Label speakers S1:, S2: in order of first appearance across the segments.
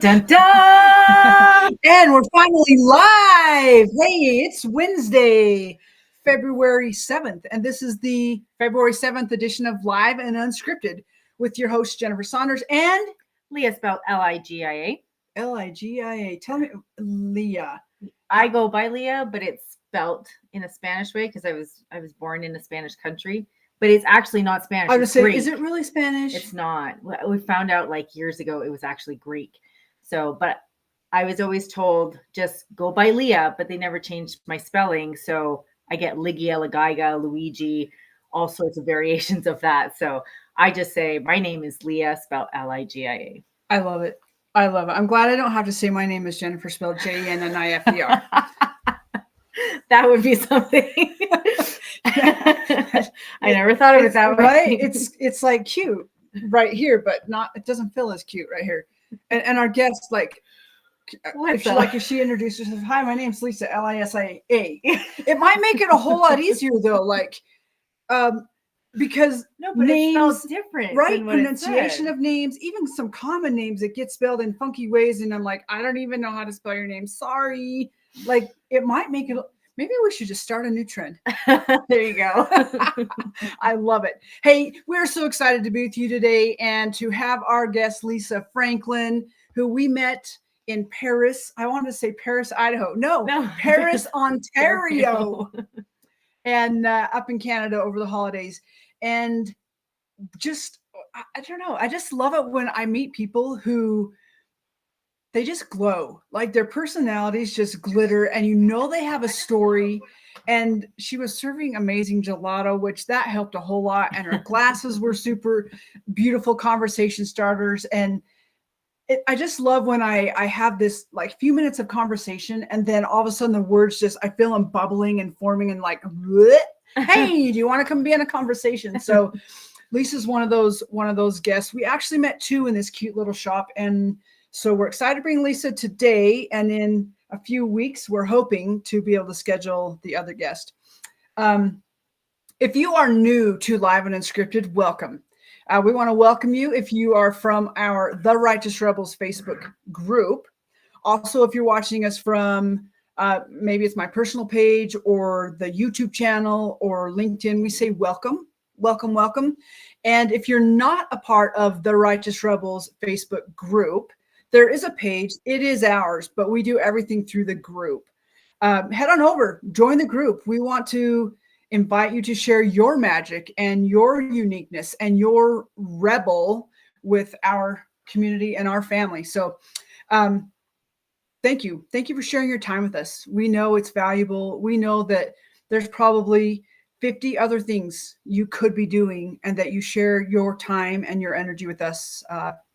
S1: Dun, dun!
S2: And we're finally live. Hey, it's Wednesday, February 7th, and this is the February 7th edition of Live and Unscripted with your host, Jennifer Saunders and
S1: Leah spelled Ligia.
S2: Ligia. Tell me, Leah.
S1: I go by Leah, but it's spelled in a Spanish way because I was born in a Spanish country, but it's actually not Spanish.
S2: I was
S1: it's
S2: say,
S1: Greek.
S2: is it really Spanish?
S1: It's not. We found out like years ago it was actually Greek. So, but I was always told just go by Leah, but they never changed my spelling. So I get Ligia, Ligiga, Luigi, all sorts of variations of that. So I just say my name is Leah, spelled Ligia.
S2: I love it. I love it. I'm glad I don't have to say my name is Jennifer, spelled Jennifer.
S1: That would be something. I never thought of it that way.
S2: Right? It's like cute right here, but not. It doesn't feel as cute right here. And our guest, like, if she introduces herself, hi, my name's Lisa, Lisia. It might make it a whole lot easier though, like, because
S1: names different,
S2: right? Pronunciation of names, even some common names that get spelled in funky ways, and I'm like, I don't even know how to spell your name. Sorry. Like, it might make it. Maybe we should just start a new trend.
S1: There you go.
S2: I love it. Hey, we're so excited to be with you today and to have our guest, Lisa Franklin, who we met in Paris. I wanted to say Paris, Idaho. No. Paris, Ontario. And up in Canada over the holidays. And just, I don't know. I just love it when I meet people who they just glow, like their personalities just glitter, and you know they have a story. And she was serving amazing gelato, which that helped a whole lot. And her glasses were super beautiful conversation starters. And I just love when I have this like few minutes of conversation, and then all of a sudden the words just, I feel them bubbling and forming and like, bleh. Hey, do you want to come be in a conversation? So Lisa's one of those guests. We actually met two in this cute little shop, and so we're excited to bring Lisa today, and in a few weeks, we're hoping to be able to schedule the other guest. If you are new to Live and Unscripted, welcome. We want to welcome you if you are from our The Righteous Rebels Facebook group. Also, if you're watching us from maybe it's my personal page or the YouTube channel or LinkedIn, we say welcome, welcome, welcome. And if you're not a part of The Righteous Rebels Facebook group, there is a page. It is ours, but we do everything through the group. Head on over, join the group. We want to invite you to share your magic and your uniqueness and your rebel with our community and our family. So thank you. Thank you for sharing your time with us. We know it's valuable. We know that there's probably 50 other things you could be doing, and that you share your time and your energy with us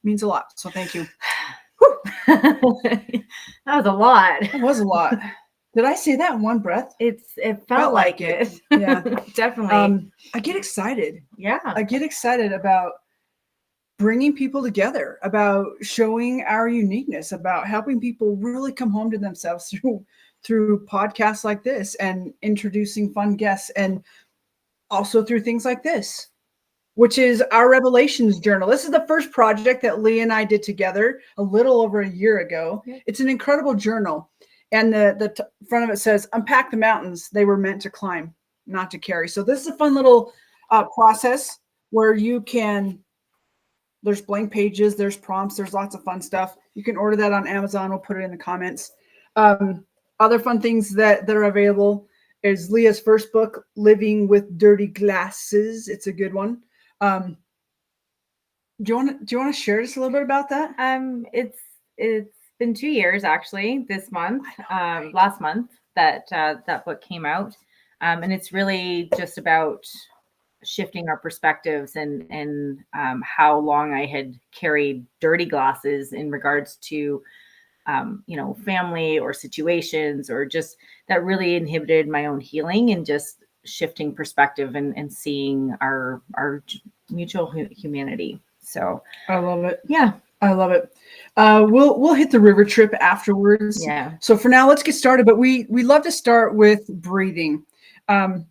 S2: means a lot. So thank you.
S1: That was a lot.
S2: That was a lot. Did I say that in one breath?
S1: It felt like it.
S2: Yeah,
S1: definitely.
S2: I get excited.
S1: Yeah.
S2: I get excited about bringing people together, about showing our uniqueness, about helping people really come home to themselves through podcasts like this, and introducing fun guests, and also through things like this, which is our Revelations Journal. This is the first project that Lee and I did together a little over a year ago. It's an incredible journal. And the front of it says, unpack the mountains they were meant to climb, not to carry. So this is a fun little process where you can, there's blank pages, there's prompts, there's lots of fun stuff. You can order that on Amazon. We'll put it in the comments. Other fun things that are available is Leah's first book, Living with Dirty Glasses. It's a good one. Do you want to share just a little bit about that?
S1: It's been 2 years actually this month, last month that book came out. And it's really just about shifting our perspectives and how long I had carried dirty glasses in regards to, family or situations, or just that really inhibited my own healing, and just shifting perspective and seeing our mutual humanity. So
S2: I love it.
S1: Yeah.
S2: I love it. We'll hit the river trip afterwards.
S1: Yeah.
S2: So for now, let's get started. But we love to start with breathing. One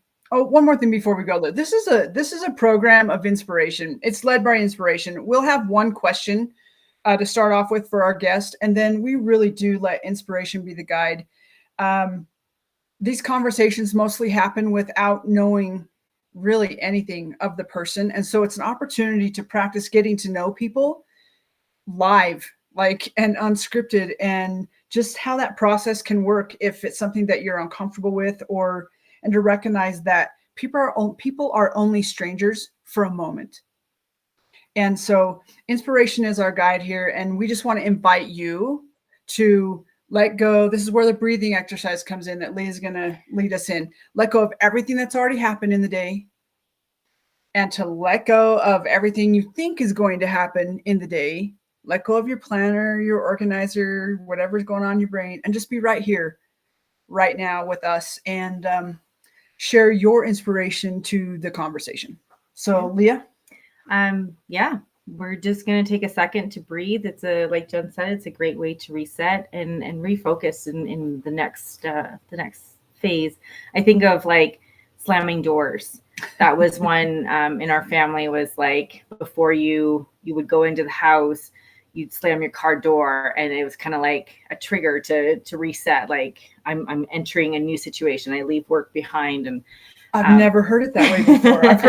S2: more thing before we go there. This is a program of inspiration. It's led by inspiration. We'll have one question to start off with for our guest, and then we really do let inspiration be the guide. These conversations mostly happen without knowing really anything of the person, and so it's an opportunity to practice getting to know people live, like, and unscripted, and just how that process can work if it's something that you're uncomfortable with, or and to recognize that people are only strangers for a moment. And so inspiration is our guide here, and we just want to invite you to let go. This is where the breathing exercise comes in that Leah's going to lead us in. Let go of everything that's already happened in the day, and to let go of everything you think is going to happen in the day. Let go of your planner, your organizer, whatever's going on in your brain, and just be right here, right now with us, and share your inspiration to the conversation. So, Leah?
S1: Yeah, we're just going to take a second to breathe. It's like Jen said, it's a great way to reset and refocus in the next phase. I think of like slamming doors. That was one in our family, was like, before you would go into the house, you'd slam your car door, and it was kind of like a trigger to reset. Like, I'm entering a new situation. I leave work behind, and
S2: I've never heard it that way before. I've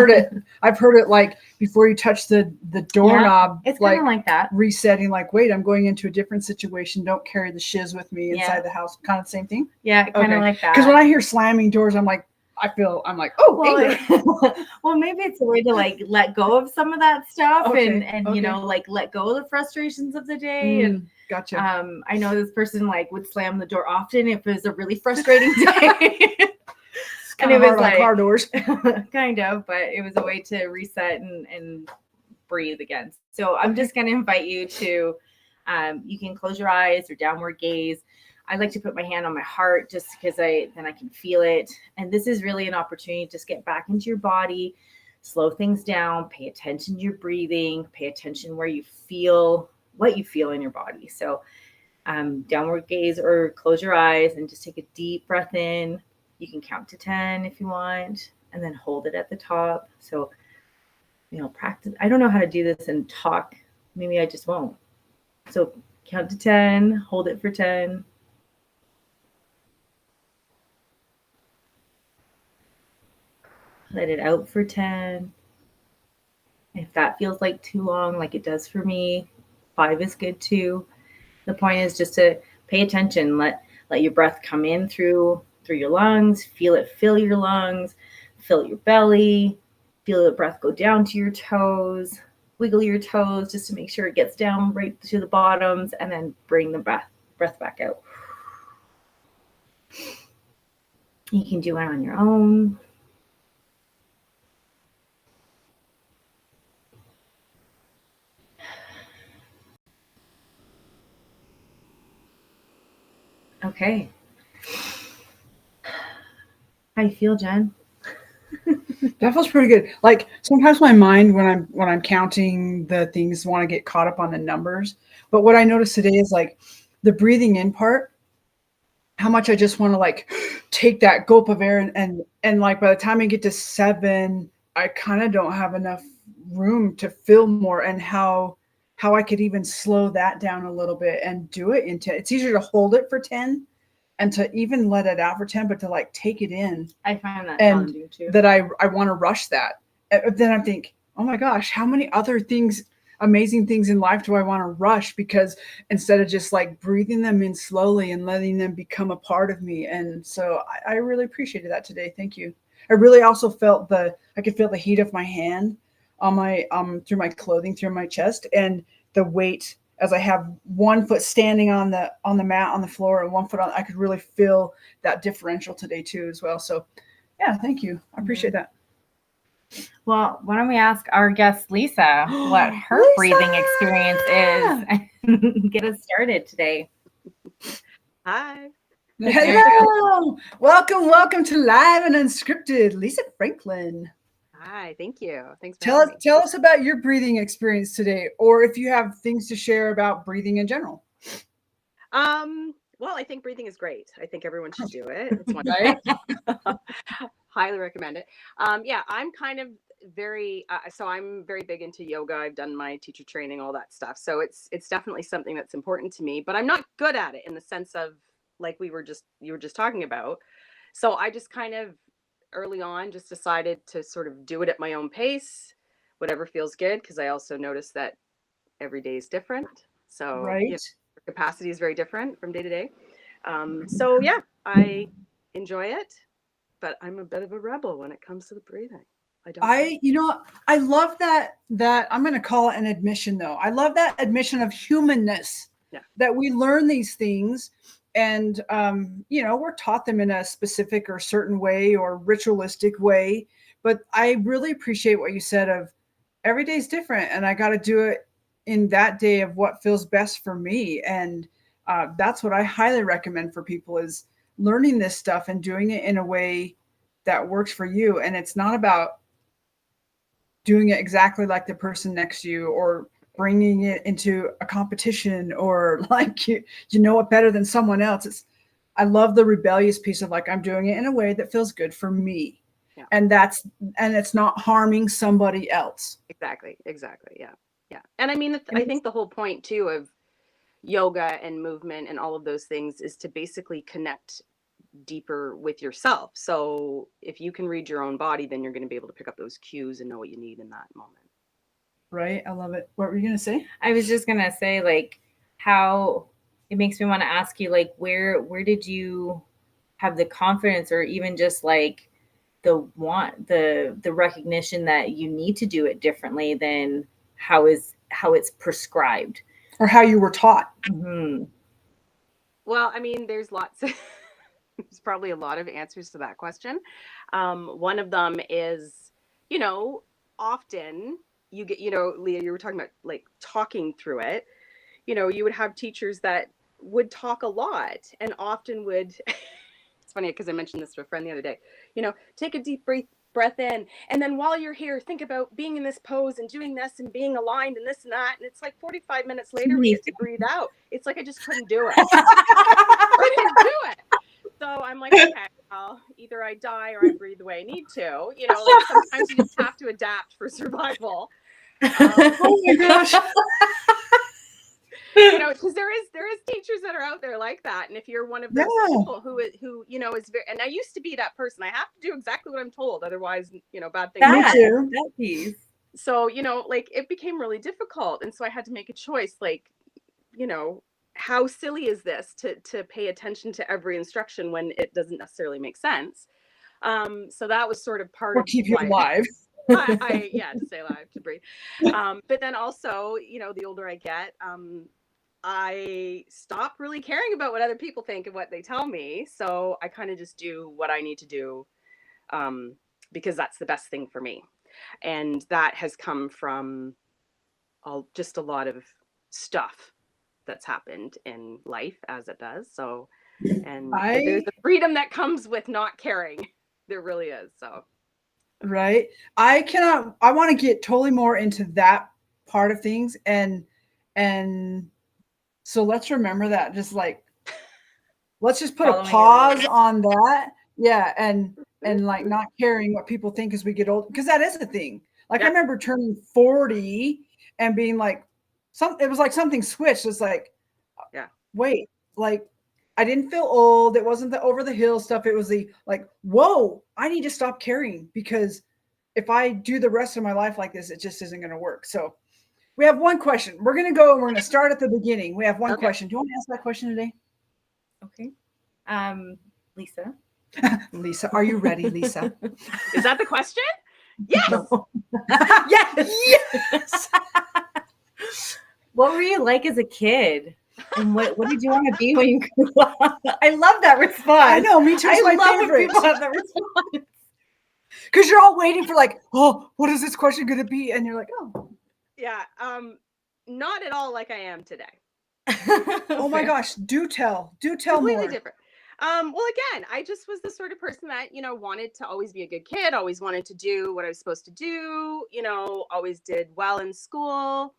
S2: heard it like before you touch the doorknob.
S1: Yeah, it's kind of like that.
S2: Resetting, like, wait, I'm going into a different situation. Don't carry the shiz with me inside the house. Kind of the same thing.
S1: Yeah, kind of like that.
S2: Because when I hear slamming doors, I'm like, I'm like, oh,
S1: well, well, maybe it's a way to like let go of some of that stuff, and you know, like let go of the frustrations of the day. And
S2: gotcha.
S1: I know this person like would slam the door often if it was a really frustrating day.
S2: And it was like car doors.
S1: Kind of, but it was a way to reset and breathe again. So I'm just going to invite you to, you can close your eyes or downward gaze. I like to put my hand on my heart just because then I can feel it. And this is really an opportunity to just get back into your body, slow things down, pay attention to your breathing, pay attention where you feel, what you feel in your body. So downward gaze or close your eyes and just take a deep breath in. You can count to 10 if you want, and then hold it at the top. So, you know, practice. I don't know how to do this and talk. Maybe I just won't. So count to 10, hold it for 10. Let it out for 10. If that feels like too long, like it does for me, 5 is good too. The point is just to pay attention. Let your breath come in through your lungs, feel it fill your lungs, fill your belly, feel the breath go down to your toes, wiggle your toes just to make sure it gets down right to the bottoms, and then bring the breath back out. You can do it on your own. Okay. How you feel, Jen?
S2: That feels pretty good. Like, sometimes my mind, when I'm counting the things, want to get caught up on the numbers. But what I noticed today is like the breathing in part, how much I just want to like take that gulp of air, and like by the time I get to 7, I kind of don't have enough room to fill more, and how I could even slow that down a little bit and do it in 10. It's easier to hold it for 10 and to even let it out for 10, but to like take it in.
S1: I find that challenging too.
S2: That I want to rush that. Then I think, oh my gosh, how many other things, amazing things in life do I want to rush? Because instead of just like breathing them in slowly and letting them become a part of me. And so I really appreciated that today. Thank you. I really also felt I could feel the heat of my hand on my, through my clothing, through my chest, and the weight as I have one foot standing on the mat on the floor and one foot on, I could really feel that differential today too as well. So yeah, thank you. I appreciate that.
S1: Well, why don't we ask our guest Lisa what her breathing experience is? Get us started today.
S3: Hi.
S2: Hello. Welcome to Live and Unscripted, Lisa Franklin.
S3: Hi, thank you. Thanks for having me.
S2: Tell us about your breathing experience today, or if you have things to share about breathing in general.
S3: Well, I think breathing is great. I think everyone should do it. It's wonderful. Highly recommend it. Yeah, I'm kind of very so I'm very big into yoga. I've done my teacher training, all that stuff. So it's definitely something that's important to me, but I'm not good at it in the sense of like you were just talking about. So I just kind of early on just decided to sort of do it at my own pace, whatever feels good, because I also noticed that every day is different. So
S2: Right.
S3: capacity is very different from day to day. So yeah, I enjoy it, but I'm a bit of a rebel when it comes to the breathing.
S2: I love that I'm going to call it an admission though. I love that admission of humanness, that we learn these things and, we're taught them in a specific or certain way or ritualistic way. But I really appreciate what you said of every day's different and I got to do it in that day of what feels best for me. And that's what I highly recommend for people is learning this stuff and doing it in a way that works for you. And it's not about doing it exactly like the person next to you or bringing it into a competition or like you know it better than someone else. I love the rebellious piece of like, I'm doing it in a way that feels good for me.
S3: Yeah.
S2: And it's not harming somebody else.
S3: Exactly. Yeah. Yeah. And I mean, I think the whole point too of yoga and movement and all of those things is to basically connect deeper with yourself. So if you can read your own body, then you're going to be able to pick up those cues and know what you need in that moment.
S2: Right. I love it. What were you going to say?
S1: I was just going to say like how it makes me want to ask you, like, where did you have the confidence or even just like the recognition that you need to do it differently than how it's prescribed
S2: or how you were taught?
S1: Mm-hmm.
S3: Well, I mean, there's probably a lot of answers to that question. One of them is, often you get, Leah, you were talking about like talking through it. You would have teachers that would talk a lot and often would, it's funny because I mentioned this to a friend the other day, take a deep breath in. And then while you're here, think about being in this pose and doing this and being aligned and this and that. And it's like 45 minutes later, we get to breathe out. It's like, I just couldn't do it. So I'm like, okay, well, either I die or I breathe the way I need to. Like sometimes you just have to adapt for survival.
S2: Oh my gosh.
S3: Because there is teachers that are out there like that, and if you're one of those people who is very, and I used to be that person, I have to do exactly what I'm told, otherwise, bad things happen.
S1: That piece.
S3: So like it became really difficult, and so I had to make a choice. Like, how silly is this to pay attention to every instruction when it doesn't necessarily make sense? So that was sort of part of
S2: keep you alive.
S3: to stay alive, to breathe. But then also, the older I get, I stop really caring about what other people think and what they tell me. So I kind of just do what I need to do because that's the best thing for me. And that has come from just a lot of stuff that's happened in life as it does. So, and there's the freedom that comes with not caring. There really is. So.
S2: Right. I want to get totally more into that part of things. And so let's remember that just like, let's just put a pause on that. Yeah. And like not caring what people think as we get old, because that is the thing. Like I remember turning 40 and being like, it was like something switched. It's like, wait, like I didn't feel old. It wasn't the over the hill stuff. It was the like, whoa, I need to stop caring because if I do the rest of my life like this, it just isn't going to work. So we have one question. We're going to go and we're going to start at the beginning. We have one question. Do you want to ask that question today?
S1: Okay. Lisa.
S2: Lisa, are you ready, Lisa?
S3: Is that the question? Yes.
S2: No. Yes.
S1: What were you like as a kid? And what did you want to be when you grew up? I love that response. I
S2: know, me too. It's my favorite.
S1: When people have that response.
S2: Because you're all waiting for like, oh, what is this question going to be? And you're like, oh.
S3: Yeah. Not at all like I am today.
S2: Oh my gosh. Do tell
S3: completely
S2: more.
S3: Different. Well, again, I just was the sort of person that, wanted to always be a good kid, always wanted to do what I was supposed to do, always did well in school,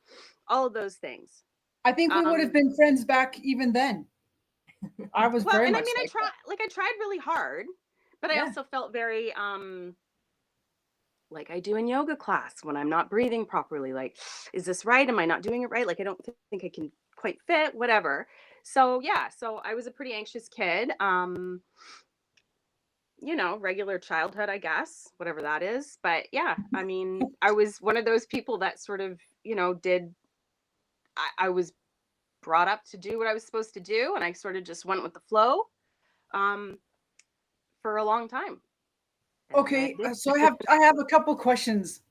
S3: all of those things.
S2: I think we would have been friends back even then. I was very much
S3: I tried really hard, but I also felt very, like I do in yoga class when I'm not breathing properly. Like, is this right? Am I not doing it right? Like, I don't think I can quite fit, whatever. So yeah, so I was a pretty anxious kid. Regular childhood, I guess, whatever that is. But yeah, I mean, I was one of those people that sort of, I was brought up to do what I was supposed to do, and I sort of just went with the flow um, for a long time.
S2: Okay, so I have a couple questions.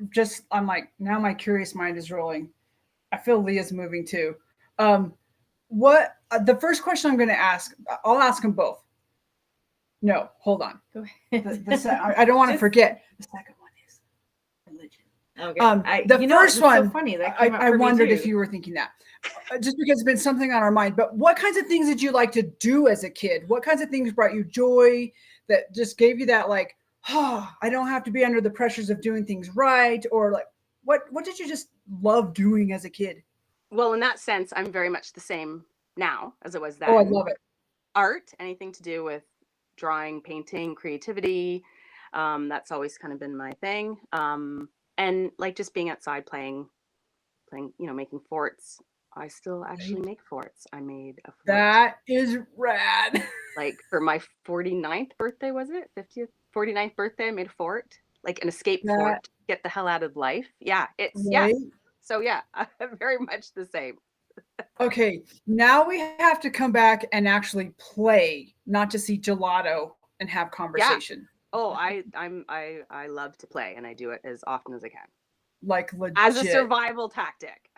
S2: Just I'm like now my curious mind is rolling. I feel Leah's moving too. What the first question I'm going to ask? I'll ask them both. No, hold on.
S1: Go ahead.
S2: I don't want to forget. The second one is religion.
S1: Okay.
S2: The first one,
S1: so funny. That
S2: I wondered if you were thinking that, just because it's been something on our mind. But what kinds of things did you like to do as a kid? What kinds of things brought you joy that just gave you that like, oh, I don't have to be under the pressures of doing things right, or like what did you just love doing as a kid?
S3: Well, in that sense, I'm very much the same now as I was then.
S2: Oh, I love it.
S3: Art, anything to do with drawing, painting, creativity. That's always kind of been my thing. And like just being outside playing, making forts. I still actually make forts. I made a fort.
S2: That is rad.
S3: Like for my 49th birthday, was it? 50th, 49th birthday, I made a fort, like an escape fort, get the hell out of life. Yeah, yeah. So yeah, very much the same.
S2: Okay, now we have to come back and actually play, not just eat gelato and have conversation.
S3: Yeah. Oh, I love to play, and I do it as often as I can.
S2: Like legit.
S3: As a survival tactic.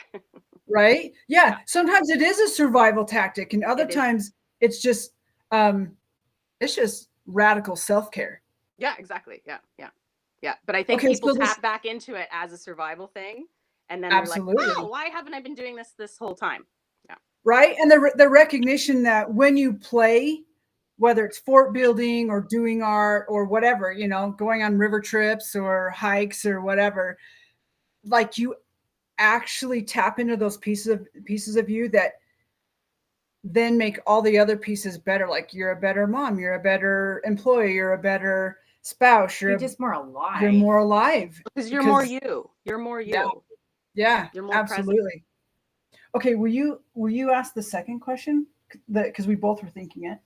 S2: Right? Yeah. Sometimes it is a survival tactic, and other times it's just radical self-care.
S3: Yeah, exactly. Yeah. But I think people tap back into it as a survival thing, and then they're like, "Wow, why haven't I been doing this whole time?" Yeah.
S2: Right? And the recognition that when you play, whether it's fort building or doing art or whatever, going on river trips or hikes or whatever, like you actually tap into those pieces of you that then make all the other pieces better. Like you're a better mom, you're a better employee, you're a better spouse,
S1: you're just more alive.
S2: You're more alive
S3: because you're more you. You're more you.
S2: Yeah,
S3: you're more
S2: absolutely.
S3: Present.
S2: Okay, will you ask the second question? Because we both were thinking it.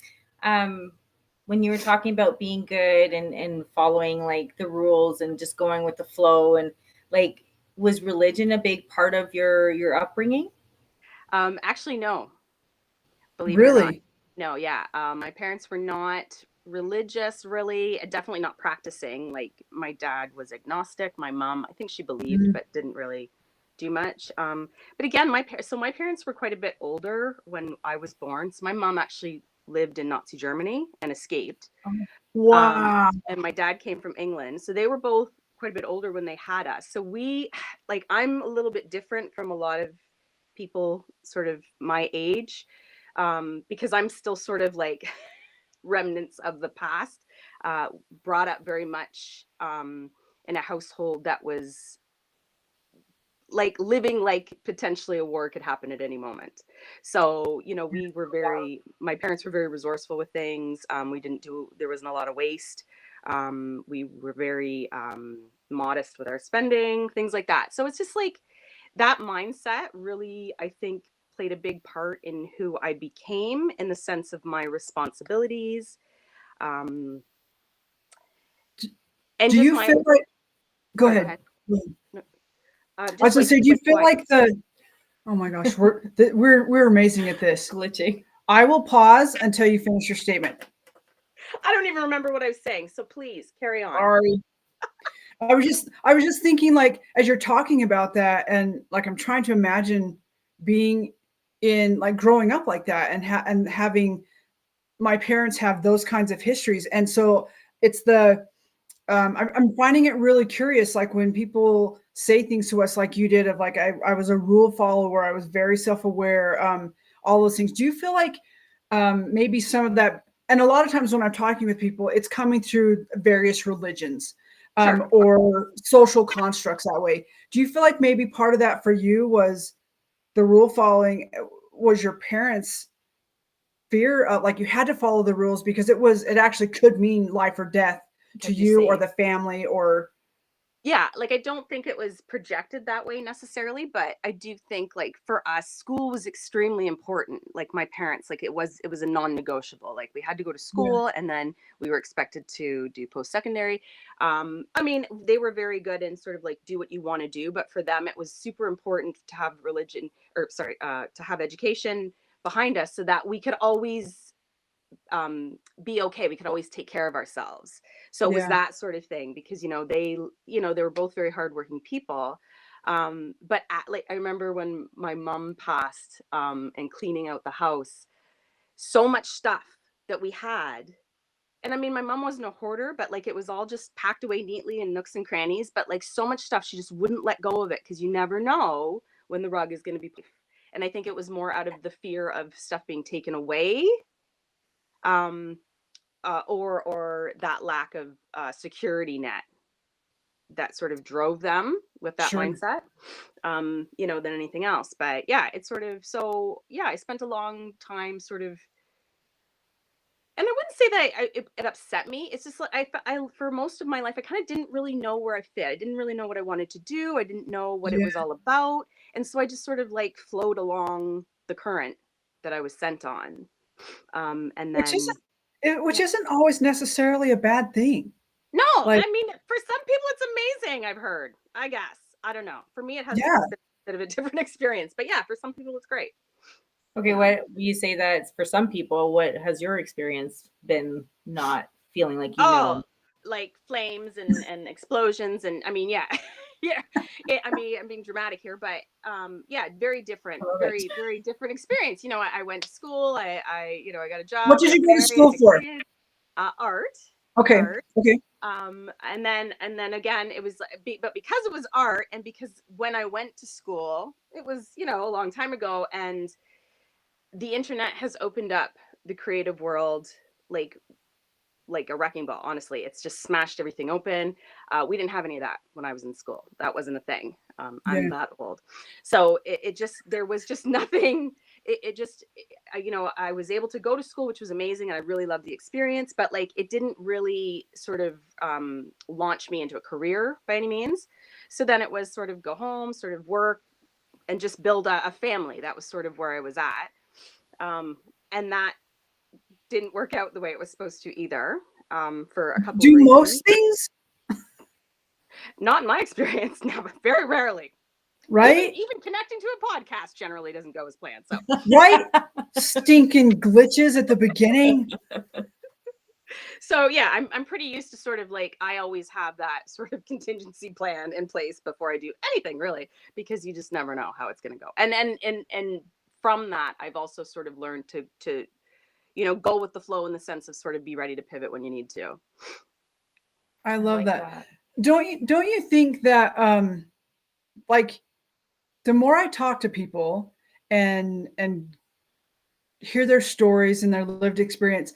S1: When you were talking about being good and following like the rules and just going with the flow, and like, was religion a big part of your upbringing?
S3: Actually, no. Believe
S2: really?
S3: It or not. No, yeah. My parents were not religious, really. Definitely not practicing. Like my dad was agnostic. My mom, I think she believed, but didn't really do much. But again, my parents were quite a bit older when I was born. So my mom actually lived in Nazi Germany and escaped.
S2: Wow.
S3: And my dad came from England. So they were both quite a bit older when they had us. So I'm a little bit different from a lot of people sort of my age, because I'm still sort of like remnants of the past, brought up very much in a household that was like living like potentially a war could happen at any moment. So, my parents were very resourceful with things. There wasn't a lot of waste. We were very modest with our spending, things like that. So it's just like that mindset really, I think, played a big part in who I became in the sense of my responsibilities. And
S2: do you feel like, go ahead. I was going to say, do you feel like oh my gosh, we're amazing at this.
S1: Glitching.
S2: I will pause until you finish your statement.
S3: I don't even remember what I was saying, so please carry on.
S2: Sorry. I was just thinking, like, as you're talking about that, and like I'm trying to imagine being in like growing up like that and having my parents have those kinds of histories. And so it's I'm finding it really curious, like when people say things to us like you did, of like, I was a rule follower, I was very self-aware, all those things. Do you feel like maybe some of that, and a lot of times when I'm talking with people, it's coming through various religions or social constructs that way. Do you feel like maybe part of that for you was the rule following, was your parents' fear of like you had to follow the rules because it actually could mean life or death to you or the family? Or
S3: Yeah, like I don't think it was projected that way necessarily, but I do think like for us, school was extremely important. Like my parents, like it was a non-negotiable. Like we had to go to
S2: Yeah.
S3: school and then we were expected to do post-secondary. I mean, they were very good in sort of like do what you want to do, but for them it was super important to have religion or sorry, to have education behind us so that we could always be okay. We could always take care of ourselves. So it was
S2: Yeah.
S3: that sort of thing because they were both very hardworking people. But like I remember when my mom passed, and cleaning out the house, so much stuff that we had. And I mean, my mom wasn't a hoarder, but like it was all just packed away neatly in nooks and crannies. But like so much stuff, she just wouldn't let go of it because you never know when the rug is going to be. And I think it was more out of the fear of stuff being taken away. Um, or that lack of security net that sort of drove them with that
S2: Sure.
S3: mindset, than anything else. But yeah, it's sort of so yeah. I spent a long time sort of, and I wouldn't say that it upset me. It's just like I for most of my life I kind of didn't really know where I fit. I didn't really know what I wanted to do. I didn't know what it
S2: Yeah.
S3: was all about, and so I just sort of like flowed along the current that I was sent on. And
S2: Which
S3: then
S2: isn't which
S3: yeah.
S2: isn't always necessarily a bad thing.
S3: No,
S2: Like,
S3: I mean, for some people it's amazing, I've heard. I guess. I don't know. For me, it has
S2: yeah,
S3: been a bit of a different experience. But yeah, for some people it's great.
S1: Okay,
S3: Yeah.
S1: what you say that it's for some people, what has your experience been not feeling like you
S3: Oh,
S1: know?
S3: like flames and explosions and I mean, yeah. Yeah. I mean, I'm being dramatic here, but yeah, very different,
S2: I love it.
S3: very, very different experience. I went to school, I got a
S2: What
S3: job,
S2: did
S3: got
S2: you go to
S3: married,
S2: school
S3: had
S2: for?
S3: kids, art,
S2: Okay,
S3: art.
S2: okay,
S3: And then again it was but because it was art and because when I went to school it was a long time ago, and the internet has opened up the creative world like a wrecking ball. Honestly, it's just smashed everything open. We didn't have any of that when I was in school. That wasn't a thing. I'm
S2: yeah.
S3: that old. So it just there was just nothing. It just I was able to go to school, which was amazing, and I really loved the experience, but like it didn't really sort of launch me into a career by any means. So then it was sort of go home, sort of work, and just build a family. That was sort of where I was at. And that didn't work out the way it was supposed to either, for a couple
S2: Do
S3: of reasons.
S2: most things,
S3: Not in my experience, no, but very rarely. Even
S2: right?
S3: even connecting to a podcast generally doesn't go as planned. So
S2: Right? Stinking glitches at the beginning.
S3: so yeah, I'm pretty used to sort of like I always have that sort of contingency plan in place before I do anything really, because you just never know how it's going to go. And from that, I've also sort of learned to go with the flow in the sense of sort of be ready to pivot when you need to.
S2: I
S1: I
S2: love
S1: like
S2: that.
S1: that.
S2: Don't you think that like the more I talk to people and hear their stories and their lived experience,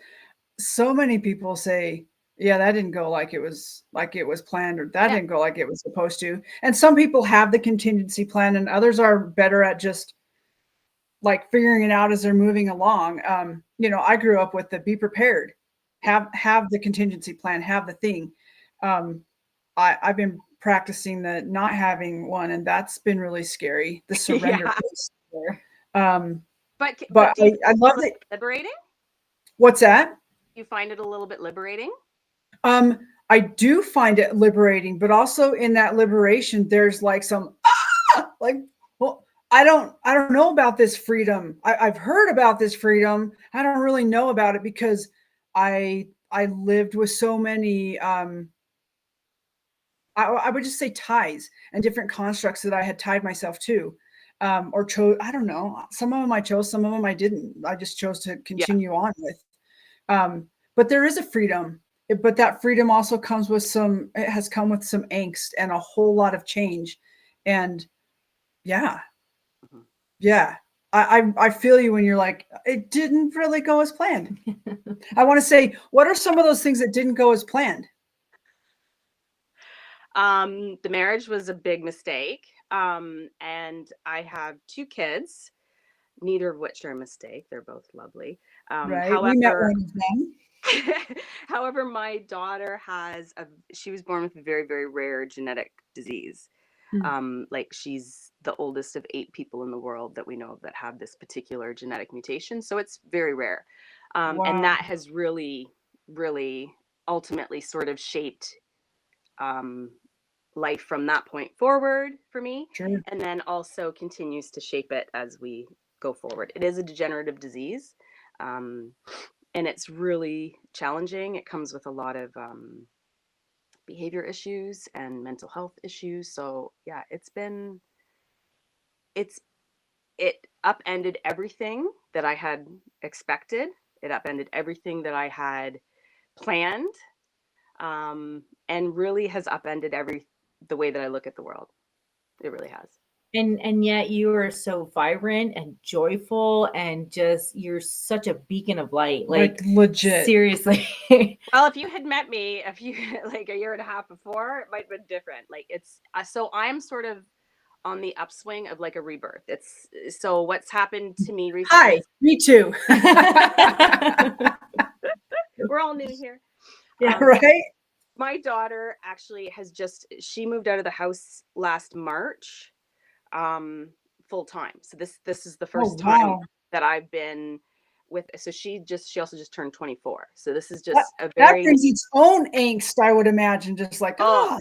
S2: so many people say, yeah, that didn't go like it was planned, or that
S3: Yeah.
S2: didn't go like it was supposed to. And some people have the contingency plan and others are better at just like figuring it out as they're moving along. I grew up with the be prepared, have the contingency plan, have the thing. Um, I've been practicing the not having one, and that's been really scary. The surrender
S3: Yeah.
S2: piece. Um,
S3: But
S2: but
S3: do you
S2: I love
S3: find
S2: that.
S3: it liberating?
S2: What's that?
S3: You find it a little bit liberating?
S2: I do find it liberating, but also in that liberation, there's like some like, well, I don't know about this freedom. I've heard about this freedom. I don't really know about it because I lived with so many I would just say ties and different constructs that I had tied myself to. Or chose, I don't know. Some of them I chose, some of them I didn't. I just chose to
S3: Yeah.
S2: continue on with. But there is a freedom, but that freedom also comes with it has come with some angst and a whole lot of change. And yeah,
S3: Mhm.
S2: yeah. I feel you when you're like, it didn't really go as planned. I want to say, what are some of those things that didn't go as planned?
S3: The marriage was a big mistake. And I have two kids neither of which are a mistake. They're both lovely.
S2: Right. We met
S3: However,
S2: one of them.
S3: however, my daughter she was born with a very, very rare genetic disease. Like she's the oldest of 8 people in the world that we know of that have this particular genetic mutation. So it's very rare. And
S2: Wow.
S3: that has really, really ultimately sort of shaped um, life from that point forward for me.
S2: Sure.
S3: And then also continues to shape it as we go forward. It is a degenerative disease. Um, and it's really challenging. It comes with a lot of behavior issues and mental health issues. So yeah, it upended everything that I had expected. It upended everything that I had planned, and really has upended the way that I look at the world. It really has.
S1: And yet you are so vibrant and joyful and just you're such a beacon of light.
S2: Like legit.
S1: Seriously.
S3: Well, if you had met me like a year and a half before, it might have been different. Like it's so I'm sort of on the upswing of like a rebirth. It's so what's happened to me recently
S2: Hi,
S3: is
S2: me too.
S3: we're all new here.
S2: Yeah, right.
S3: My daughter actually she moved out of the house last March, full time. So this is the first time
S2: Wow.
S3: that I've been with. So she also just turned 24. So this is
S2: That,
S3: just a
S2: that
S3: very
S2: brings its own angst, I would imagine. Just like,
S3: oh
S2: oh,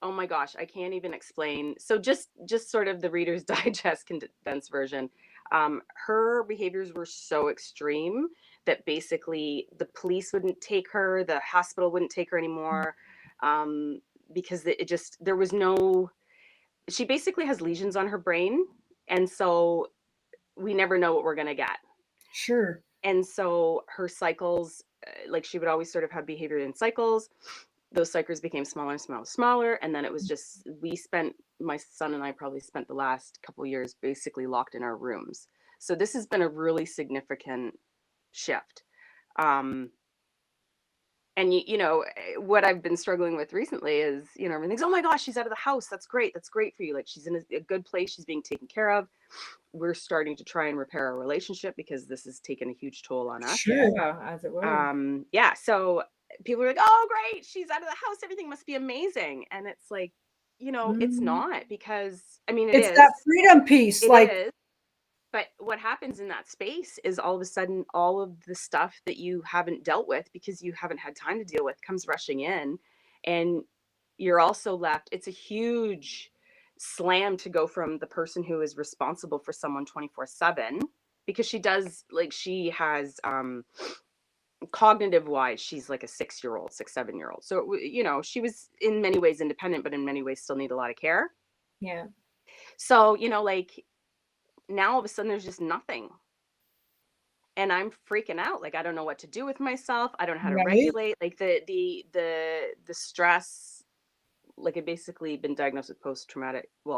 S3: oh my gosh, I can't even explain. So just sort of the Reader's Digest condensed version. Her behaviors were so extreme that basically the police wouldn't take her, the hospital wouldn't take her anymore, because there was no. She basically has lesions on her brain, and so we never know what we're gonna get.
S2: sure.
S3: And so her cycles, like she would always sort of have behavior in cycles. Those cycles became smaller and smaller and smaller, and then it was just my son and I probably spent the last couple of years basically locked in our rooms. So this has been a really significant shift. Um, and what I've been struggling with recently is everything's, oh my gosh, she's out of the house, that's great for you, like she's in a good place, she's being taken care of. We're starting to try and repair our relationship because this has taken a huge toll on us.
S2: Sure.
S1: Yeah, as it will.
S3: Yeah, so people are like, oh great, she's out of the house, everything must be amazing, and it's like, it's not, because I mean
S2: It's that freedom piece.
S3: it
S2: Like,
S3: is, but what happens in that space is all of a sudden all of the stuff that you haven't dealt with because you haven't had time to deal with comes rushing in, and you're also left. It's a huge slam to go from the person who is responsible for someone 24/7, because she has cognitive wise, she's like a 6-year-old, 7-year-old. So she was in many ways independent, but in many ways still need a lot of care.
S1: Yeah.
S3: So like now all of a sudden there's just nothing, and I'm freaking out. Like I don't know what to do with myself. I don't know how to
S2: right?
S3: regulate. Like the stress. Like I've basically been diagnosed with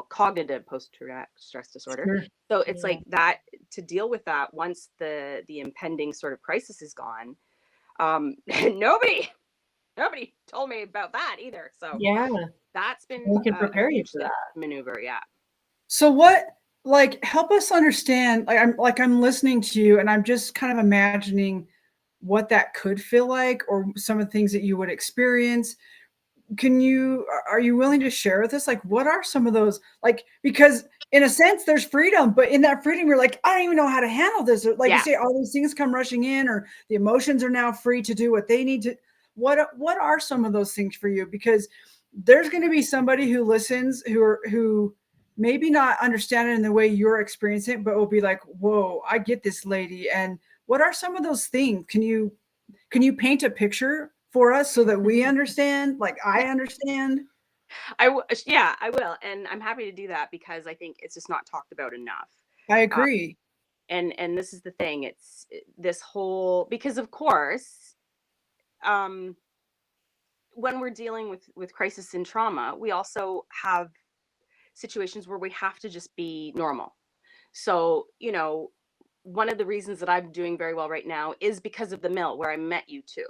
S3: cognitive post-traumatic stress disorder.
S2: Sure.
S3: So it's
S1: Yeah.
S3: like that, to deal with that once the impending sort of crisis is gone. Nobody told me about that either. So
S1: Yeah.
S3: that's been
S1: We can
S3: a
S1: prepare you
S3: huge
S1: for that.
S3: maneuver. Yeah.
S2: So help us understand, I'm listening to you and I'm just kind of imagining what that could feel like or some of the things that you would experience. Are you willing to share with us, like, what are some of those, like, because in a sense there's freedom, but in that freedom you're like, I don't even know how to handle this, or like you say, all these things come rushing in, or the emotions are now free to do what they need to. What are some of those things for you? Because there's going to be somebody who listens who maybe not understand it in the way you're experiencing it, but will be like, whoa, I get this, lady. And what are some of those things? Can you paint a picture for us so that we understand, like I understand?
S3: I will, and I'm happy to do that because I think it's just not talked about enough.
S2: I
S3: Uh,
S2: agree.
S3: and this is the thing. It's this whole, because of course, um, when we're dealing with crisis and trauma, we also have situations where we have to just be normal. So one of the reasons that I'm doing very well right now is because of the mill, where I met you two.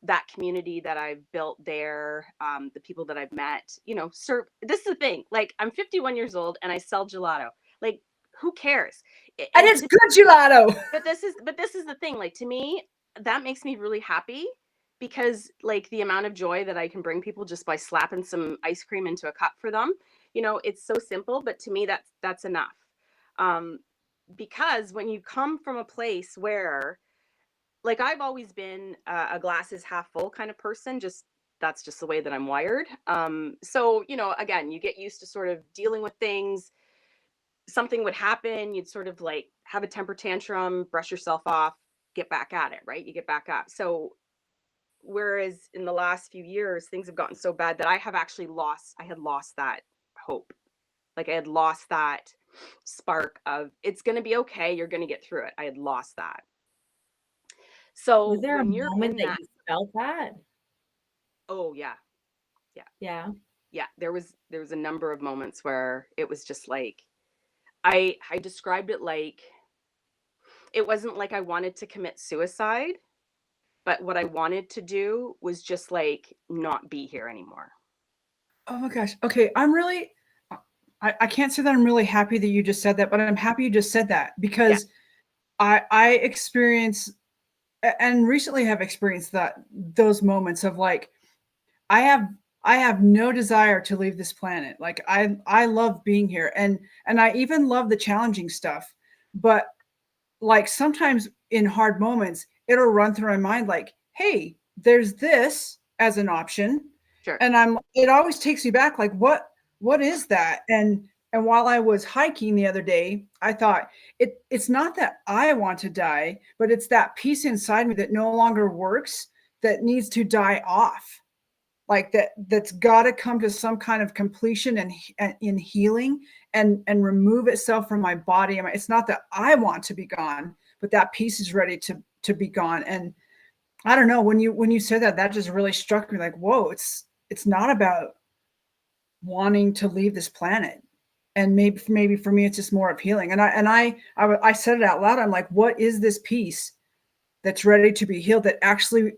S3: That community that I've built there, the people that I've met, serve. This is the thing. Like I'm 51 years old and I sell gelato. Like who cares?
S2: And it's good gelato.
S3: But this is the thing. Like, to me, that makes me really happy, because like the amount of joy that I can bring people just by slapping some ice cream into a cup for them, it's so simple, but to me that's enough. Um, because when you come from a place where, like, I've always been a glass is half full kind of person, just that's just the way that I'm wired. So, again, you get used to sort of dealing with things. Something would happen, you'd sort of like have a temper tantrum, brush yourself off, get back at it, right? You get back up. So whereas in the last few years, things have gotten so bad that I had lost that hope. Like, I had lost that spark of, it's going to be okay, you're going to get through it. I had lost that.
S1: Was
S3: So
S1: there a
S3: when you're
S1: moment
S3: in
S1: that
S3: that,
S1: you felt that?
S3: oh yeah,
S1: Yeah.
S3: there was a number of moments where it was just like, I described it like, it wasn't like I wanted to commit suicide, but what I wanted to do was just like not be here anymore.
S2: Oh my gosh. Okay. I can't say that I'm really happy that you just said that, but I'm happy you just said that,
S3: Yeah.
S2: because I experience and recently have experienced those moments of like, I have I have no desire to leave this planet. Like, I love being here, and I even love the challenging stuff. But like, sometimes in hard moments, it'll run through my mind like, hey, there's this as an option.
S3: Sure.
S2: And it always takes me back, like, what is that? And while I was hiking the other day, I thought, it's not that I want to die, but it's that piece inside me that no longer works, that needs to die off. Like, that's got to come to some kind of completion and in healing, and remove itself from my body. I mean, it's not that I want to be gone, but that piece is ready to be gone. And I don't know, when you said that just really struck me, like, whoa, it's not about wanting to leave this planet. And maybe for me, it's just more of healing. And I said it out loud. I'm like, what is this piece that's ready to be healed, that actually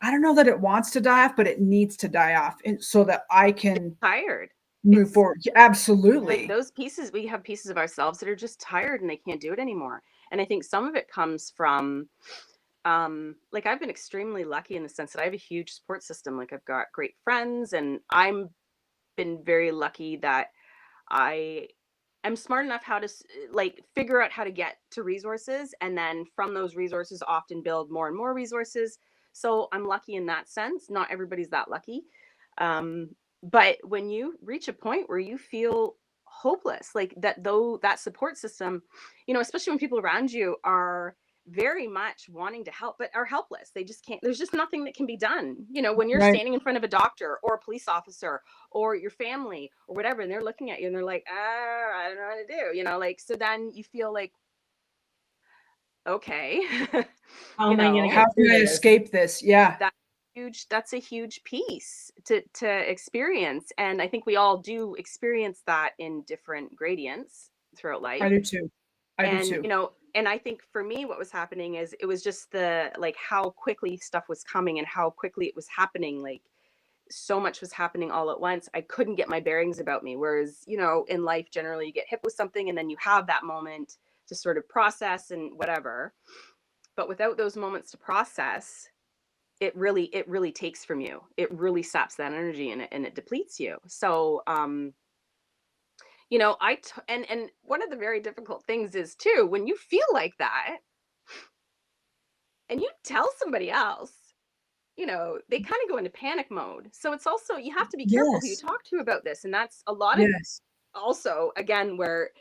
S2: I don't know that it wants to die off, but it needs to die off, and so that I can
S3: Tired.
S2: move forward. Yeah, absolutely.
S3: Like, those pieces, we have pieces of ourselves that are just tired and they can't do it anymore. And I think some of it comes from, like, I've been extremely lucky in the sense that I have a huge support system. Like, I've got great friends, and I'm been very lucky that I am smart enough how to like figure out how to get to resources, and then from those resources often build more and more resources. So I'm lucky in that sense. Not everybody's that lucky. But when you reach a point where you feel hopeless, like that, though, that support system, especially when people around you are very much wanting to help but are helpless, they just can't, there's just nothing that can be done, when you're
S2: Right.
S3: standing in front of a doctor or a police officer or your family or whatever, and they're looking at you and they're like, I don't know what to do, like, so then you feel like, okay.
S1: How am I going to
S2: How
S1: get through
S2: can I
S1: this?
S2: escape this? Yeah.
S3: That's a huge piece to experience, and I think we all do experience that in different gradients throughout life.
S2: I do too. I do
S3: And
S2: too.
S3: and I think for me, what was happening is, it was just the, like, how quickly stuff was coming and how quickly it was happening. Like, so much was happening all at once, I couldn't get my bearings about me. Whereas, in life, generally, you get hit with something and then you have that moment to sort of process and whatever. But without those moments to process, it really takes from you. It really saps that energy, and it depletes you. So, and one of the very difficult things is too, when you feel like that and you tell somebody else, they kind of go into panic mode. So it's also, you have to be careful who you
S2: Yes.
S3: talk to about this. And that's a lot of,
S2: Yes.
S3: also, again, where,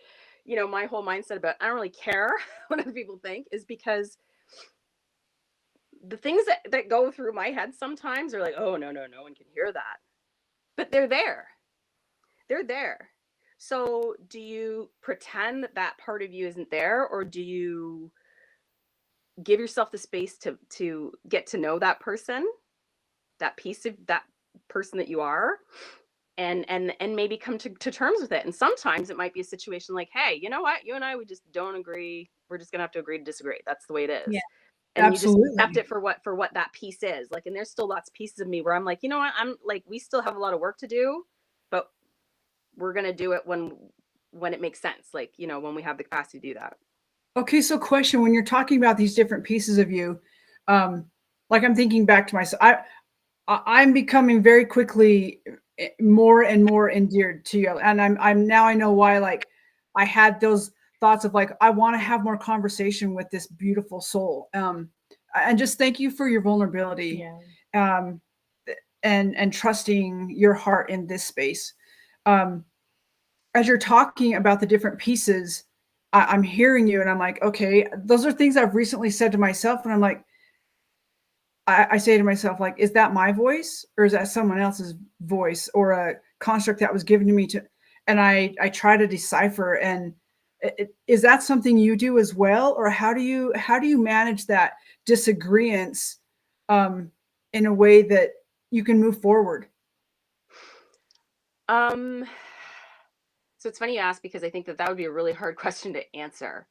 S3: my whole mindset about, I don't really care what other people think, is because the things that go through my head sometimes are like, oh, no, no one can hear that. But they're there. They're there. So do you pretend that that part of you isn't there, or do you give yourself the space to get to know that person, that piece of that person that you are, and maybe come to terms with it? And sometimes it might be a situation like, hey, you know what, you and I, we just don't agree, we're just gonna have to agree to disagree. That's the way it is.
S1: Yeah.
S3: And you just accept
S2: Absolutely.
S3: it for what that piece is. Like, and there's still lots of pieces of me where I'm like, you know what, I'm like, we still have a lot of work to do, but we're gonna do it when when it makes sense, like, you know, when we have the capacity to do that.
S2: Okay, so question, when you're talking about these different pieces of you, like I'm thinking back to myself, I'm becoming very quickly more and more endeared to you. And I'm now I know why, like I had those thoughts of like, I want to have more conversation with this beautiful soul. And just thank you for your vulnerability.
S1: Yeah.
S2: And trusting your heart in this space. As you're talking about the different pieces, I'm hearing you and I'm like, okay, those are things I've recently said to myself. And I'm like, I say to myself, like, is that my voice or is that someone else's voice or a construct that was given to me to, and I try to decipher. And is that something you do as well? Or how do you manage that disagreement in a way that you can move forward?
S3: So it's funny you ask, because I think that would be a really hard question to answer.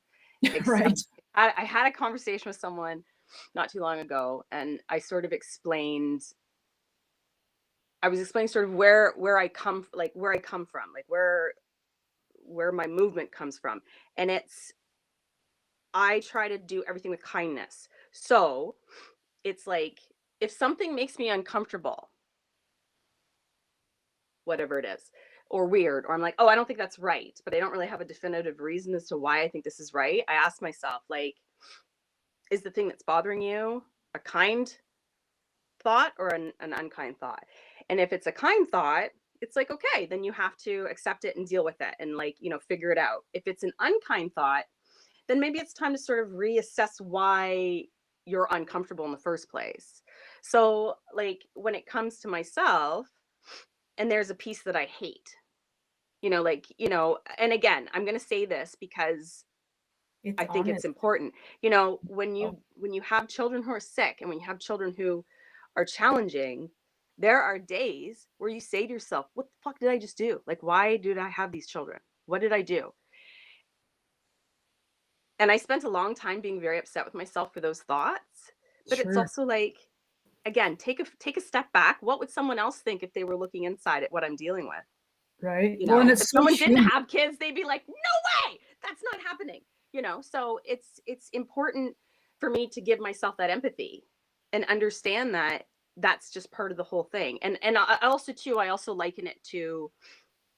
S2: Right.
S3: Except I had a conversation with someone not too long ago, and I sort of explained. I was explaining sort of where I come, like where I come from, like where my movement comes from, and it's, I try to do everything with kindness. So it's like, if something makes me uncomfortable, whatever it is, or weird, or I'm like, oh, I don't think that's right, but I don't really have a definitive reason as to why I think this is right, I ask myself, like, is the thing that's bothering you a kind thought or an unkind thought? And if it's a kind thought, it's like, okay, then you have to accept it and deal with it and, like, you know, figure it out. If it's an unkind thought, then maybe it's time to sort of reassess why you're uncomfortable in the first place. So, like, when it comes to myself, and there's a piece that I hate, you know, like, you know, and again, I'm going to say this because
S1: It's
S3: I think it's
S1: honest.
S3: important. You know, when
S1: Oh,
S3: you have children who are sick, and when you have children who are challenging, there are days where you say to yourself, what the fuck did I just do? Like, why did I have these children? What did I do? And I spent a long time being very upset with myself for those thoughts. But it's
S2: Sure.
S3: also like, again, take a step back. What would someone else think if they were looking inside at what I'm dealing with?
S2: Right.
S3: You
S2: Well, and
S3: know,
S2: it's
S3: if
S2: so
S3: someone didn't
S2: human.
S3: have kids, they'd be like, no way, that's not happening. You know, so it's important for me to give myself that empathy and understand that that's just part of the whole thing. And I also too, I also liken it to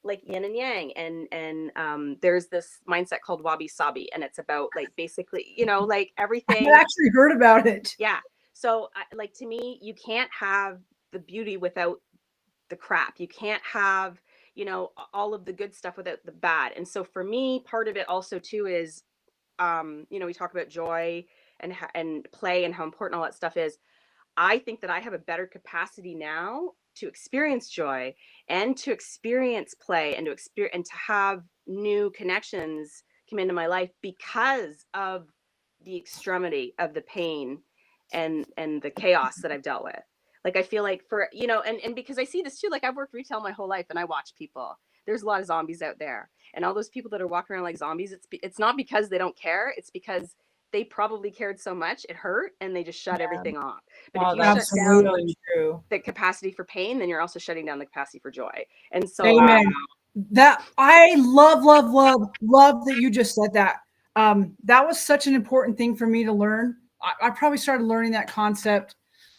S3: like yin and yang, and there's this mindset called wabi sabi, and it's about like basically, you know, like
S2: I
S3: everything.
S2: actually heard about it.
S3: Yeah. So like, to me, you can't have the beauty without the crap. You can't have, you know, all of the good stuff without the bad. And so for me, part of it also too is, you know, we talk about joy and play and how important all that stuff is. I think that I have a better capacity now to experience joy and to experience play and to experience and to have new connections come into my life because of the extremity of the pain and the chaos that I've dealt with. Like, I feel like, for, you know, and because I see this too, like, I've worked retail my whole life and I watch people. There's a lot of zombies out there. And all those people that are walking around like zombies, it's not because they don't care, it's because they probably cared so much it hurt and they just shut
S1: yeah.
S3: everything off. But if
S1: Oh,
S3: you
S1: that's
S3: shut down
S1: so true.
S3: the capacity for pain, then you're also shutting down the capacity for joy. And so,
S1: Wow.
S2: Amen. That I love, love, love, love that you just said that. That was such an important thing for me to learn. I probably started learning that concept,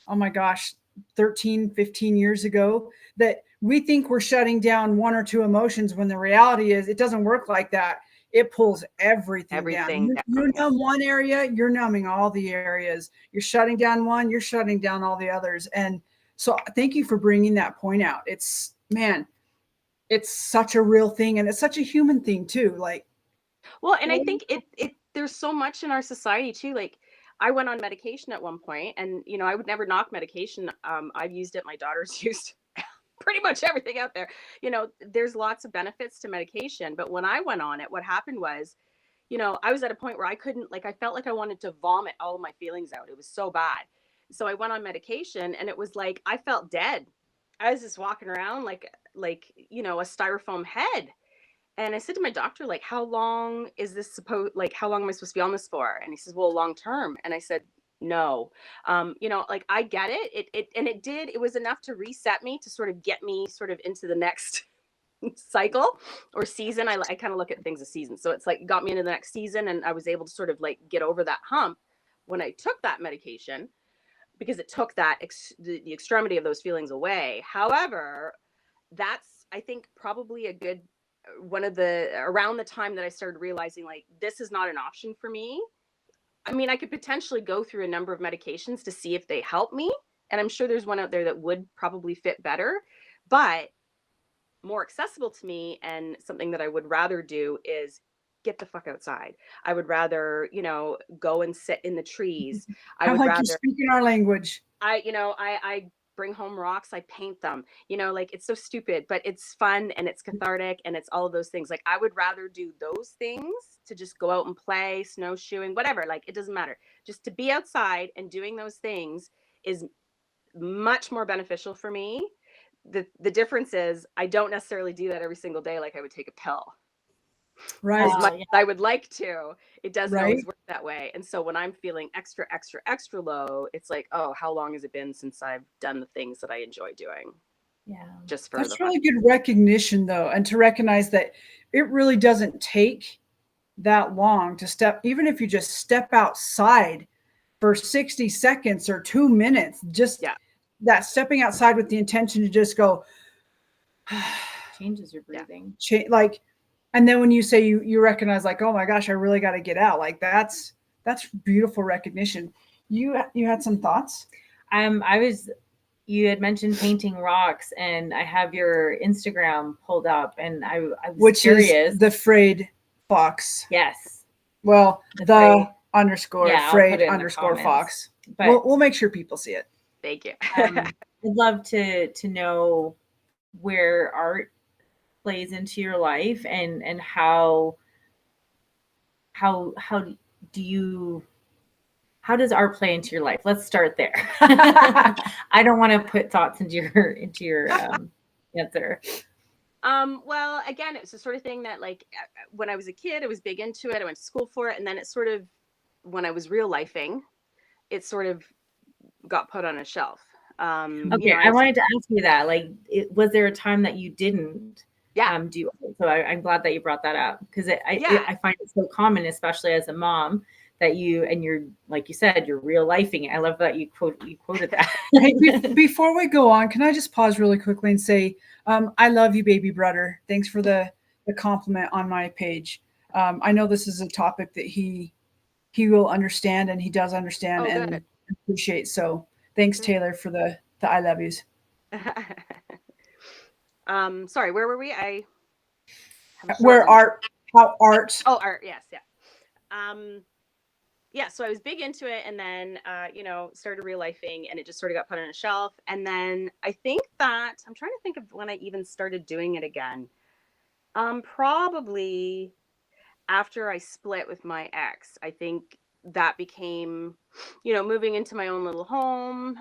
S2: oh my gosh, 13, 15 years ago, that we think we're shutting down one or two emotions when the reality is it doesn't work like that. It pulls everything down.
S3: everything
S2: You
S3: down. Yeah.
S2: numb one area, you're numbing all the areas. You're shutting down one, you're shutting down all the others. And so thank you for bringing that point out. It's, man, it's such a real thing, and it's such a human thing too. Like,
S3: Well, and I think it there's so much in our society too. Like, I went on medication at one point, and you know, I would never knock medication. I've used it. My daughter's used pretty much everything out there. You know, there's lots of benefits to medication. But when I went on it, what happened was, you know, I was at a point where I couldn't, like, I felt like I wanted to vomit all of my feelings out. It was so bad. So I went on medication, and it was like I felt dead. I was just walking around like, you know, a styrofoam head. And I said to my doctor, like, how long is this supposed, like, how long am I supposed to be on this for? And he says, well, long term. And I said, no. You know, like, I get it. And it was enough to reset me, to sort of get me sort of into the next cycle or season. I kind of look at things as seasons. So it's like it got me into the next season, and I was able to sort of like get over that hump when I took that medication, because it took that the extremity of those feelings away. However, that's, I think, probably a good one of the around the time that I started realizing like this is not an option for me. I mean, I could potentially go through a number of medications to see if they help me, and I'm sure there's one out there that would probably fit better, but more accessible to me and something that I would rather do is get the fuck outside. I would rather, go and sit in the trees. I
S2: I'm
S3: would
S2: like, you're
S3: rather
S2: speaking our language.
S3: I bring home rocks, I paint them. Like it's so stupid, but it's fun and it's cathartic and it's all of those things. Like I would rather do those things to just go out and play, snowshoeing, whatever. Like it doesn't matter. Just to be outside and doing those things is much more beneficial for me. The difference is I don't necessarily do that every single day like I would take a pill.
S2: Right.
S3: As much
S1: Yeah.
S3: as I would like to, it doesn't
S2: Right.
S3: always work that way. And so when I'm feeling extra, extra, extra low, it's like, oh, how long has it been since I've done the things that I enjoy doing?
S1: Yeah.
S3: Just for
S2: That's
S3: the fun.
S2: really good recognition, though, and to recognize that it really doesn't take that long to step, even if you just step outside for 60 seconds or 2 minutes, just
S3: Yeah.
S2: that stepping outside with the intention to just go,
S1: Changes your breathing.
S2: like, and then when you say you recognize like, oh my gosh, I really got to get out. Like that's beautiful recognition. You had some thoughts?
S1: You had mentioned painting rocks, and I have your Instagram pulled up, and I was
S2: Which
S1: curious.
S2: is the frayed fox.
S1: Yes.
S2: Well, the
S1: Frayed.
S2: underscore
S1: Yeah, I'll
S2: frayed
S1: put it in the
S2: underscore
S1: comments.
S2: fox.
S1: But
S2: We'll make sure people see it.
S3: Thank you.
S1: I'd love to know where art plays into your life, and how does art play into your life? Let's start there. I don't want to put thoughts into your answer.
S3: Well, again, it's the sort of thing that like when I was a kid, I was big into it. I went to school for it. And then it sort of, when I was real lifing, it sort of got put on a shelf.
S1: Okay, I wanted to ask you that. Like, was there a time that you didn't do it? So I'm glad that you brought that up, because I find it so common, especially as a mom, that you're, like you said, you're real lifing it. I love that you quoted that.
S2: Before we go on, can I just pause really quickly and say, I love you, baby brother. Thanks for the compliment on my page. I know this is a topic that he will understand, and he does understand and appreciate. So thanks, Taylor, for the I love yous.
S3: Sorry, where were we?
S2: How art.
S3: Oh, art. Yes. Yeah. Yeah. So I was big into it, and then, started real lifing, and it just sort of got put on a shelf. And then I think that I'm trying to think of when I even started doing it again. Probably after I split with my ex. I think that became, moving into my own little home.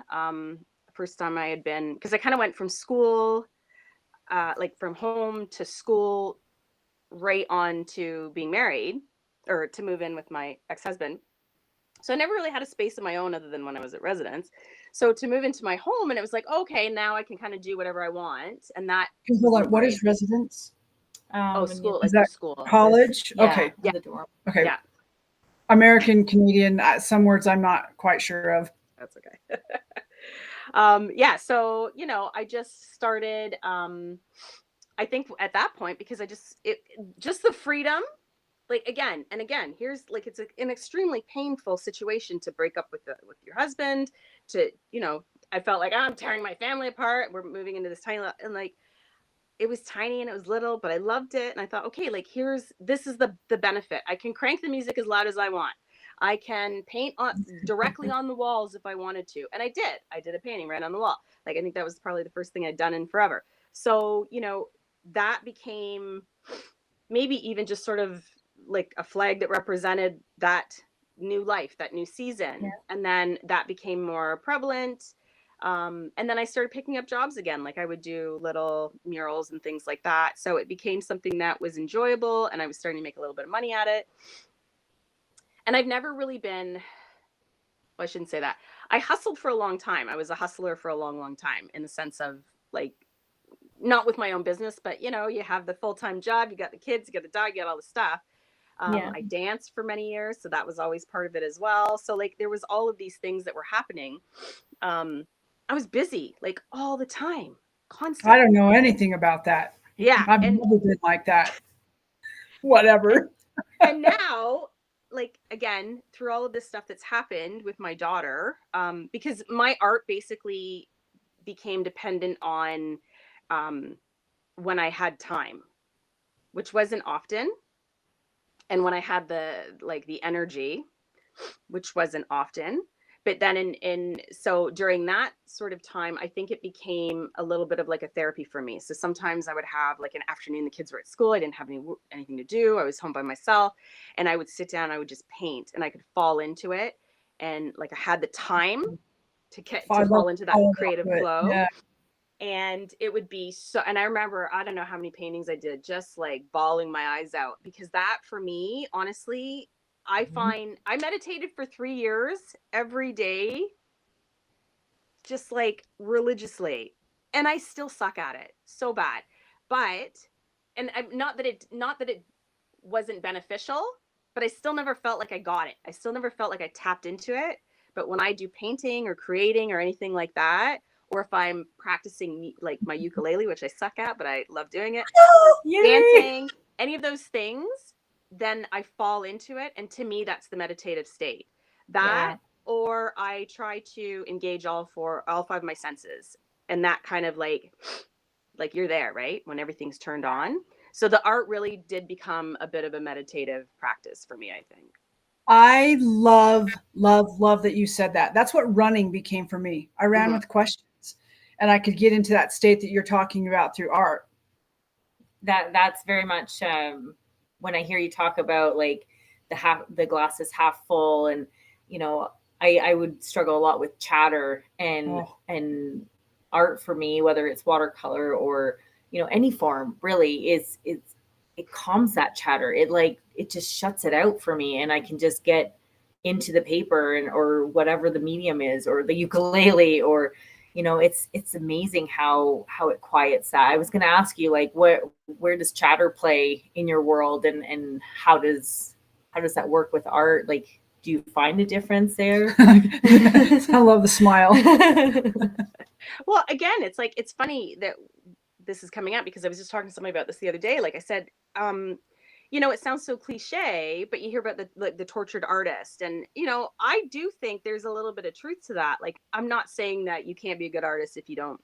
S3: First time I had been, because I kind of went from school, like from home to school, right on to being married, or to move in with my ex-husband. So I never really had a space of my own other than when I was at residence. So to move into my home, and it was like, okay, now I can kind of do whatever I want. And that.
S2: Hold on, what is residence?
S3: School,
S2: is that
S3: school,
S2: college?
S1: Yeah,
S2: okay.
S1: Yeah. The dorm.
S2: Okay.
S3: Yeah.
S2: American, Canadian, some words I'm not quite sure of.
S3: That's okay. Yeah. So, I just started, I think at that point, because just the freedom, like again, here's like, it's an extremely painful situation to break up with your husband, I felt like I'm tearing my family apart. We're moving into this tiny, and like, it was tiny and it was little, but I loved it. And I thought, okay, like this is the benefit. I can crank the music as loud as I want. I can paint directly on the walls if I wanted to. And I did a painting right on the wall. Like, I think that was probably the first thing I'd done in forever. So, that became maybe even just sort of like a flag that represented that new life, that new season.
S1: Yeah.
S3: And then that became more prevalent. And then I started picking up jobs again. Like I would do little murals and things like that. So it became something that was enjoyable, and I was starting to make a little bit of money at it. And I've never really been, well, I shouldn't say that. I hustled for a long time. I was a hustler for a long, long time, in the sense of like not with my own business, but you know, you have the full-time job, you got the kids, you got the dog, you got all the stuff.
S1: Yeah.
S3: I danced for many years, so that was always part of it as well. So like there was all of these things that were happening. I was busy like all the time,
S2: I
S3: constantly.
S2: don't know anything about that.
S3: Yeah.
S2: I've never been like that. Whatever.
S3: And now, like again, through all of this stuff that's happened with my daughter, because my art basically became dependent on when I had time, which wasn't often, and when I had the energy, which wasn't often. But then so during that sort of time, I think it became a little bit of like a therapy for me. So sometimes I would have like an afternoon, the kids were at school, I didn't have anything to do, I was home by myself, and I would sit down, I would just paint, and I could fall into it, and like I had the time to fall into that creative flow.
S2: Yeah.
S3: And it would be so, and I remember, I don't know how many paintings I did, just like bawling my eyes out, because that for me, honestly, I find I meditated for 3 years every day, just like religiously, and I still suck at it so bad. But, and not that it wasn't beneficial, but I still never felt like I got it. I still never felt like I tapped into it. But when I do painting or creating or anything like that, or if I'm practicing like my ukulele, which I suck at, but I love doing it, dancing, any of those things, then I fall into it. And to me, that's the meditative state. That, or I try to engage all five of my senses. And that kind of like you're there, right? When everything's turned on. So the art really did become a bit of a meditative practice for me, I think.
S2: I love that you said that. That's what running became for me. I ran with questions, and I could get into that state that you're talking about through art.
S1: That's very much when I hear you talk about like the glass is half full, and you know, I would struggle a lot with chatter, and art for me, whether it's watercolor or you know any form, really it calms that chatter. It just shuts it out for me, and I can just get into the paper or whatever the medium is, or the ukulele, or you know, it's amazing how it quiets that. I was going to ask you like where does chatter play in your world, and how does that work with art? Like, do you find a difference there?
S2: I love the smile.
S3: Well, again, it's funny that this is coming out, because I was just talking to somebody about this the other day. Like I said, you know, it sounds so cliche, but you hear about the tortured artist, and you know, I do think there's a little bit of truth to that. Like, I'm not saying that you can't be a good artist if you don't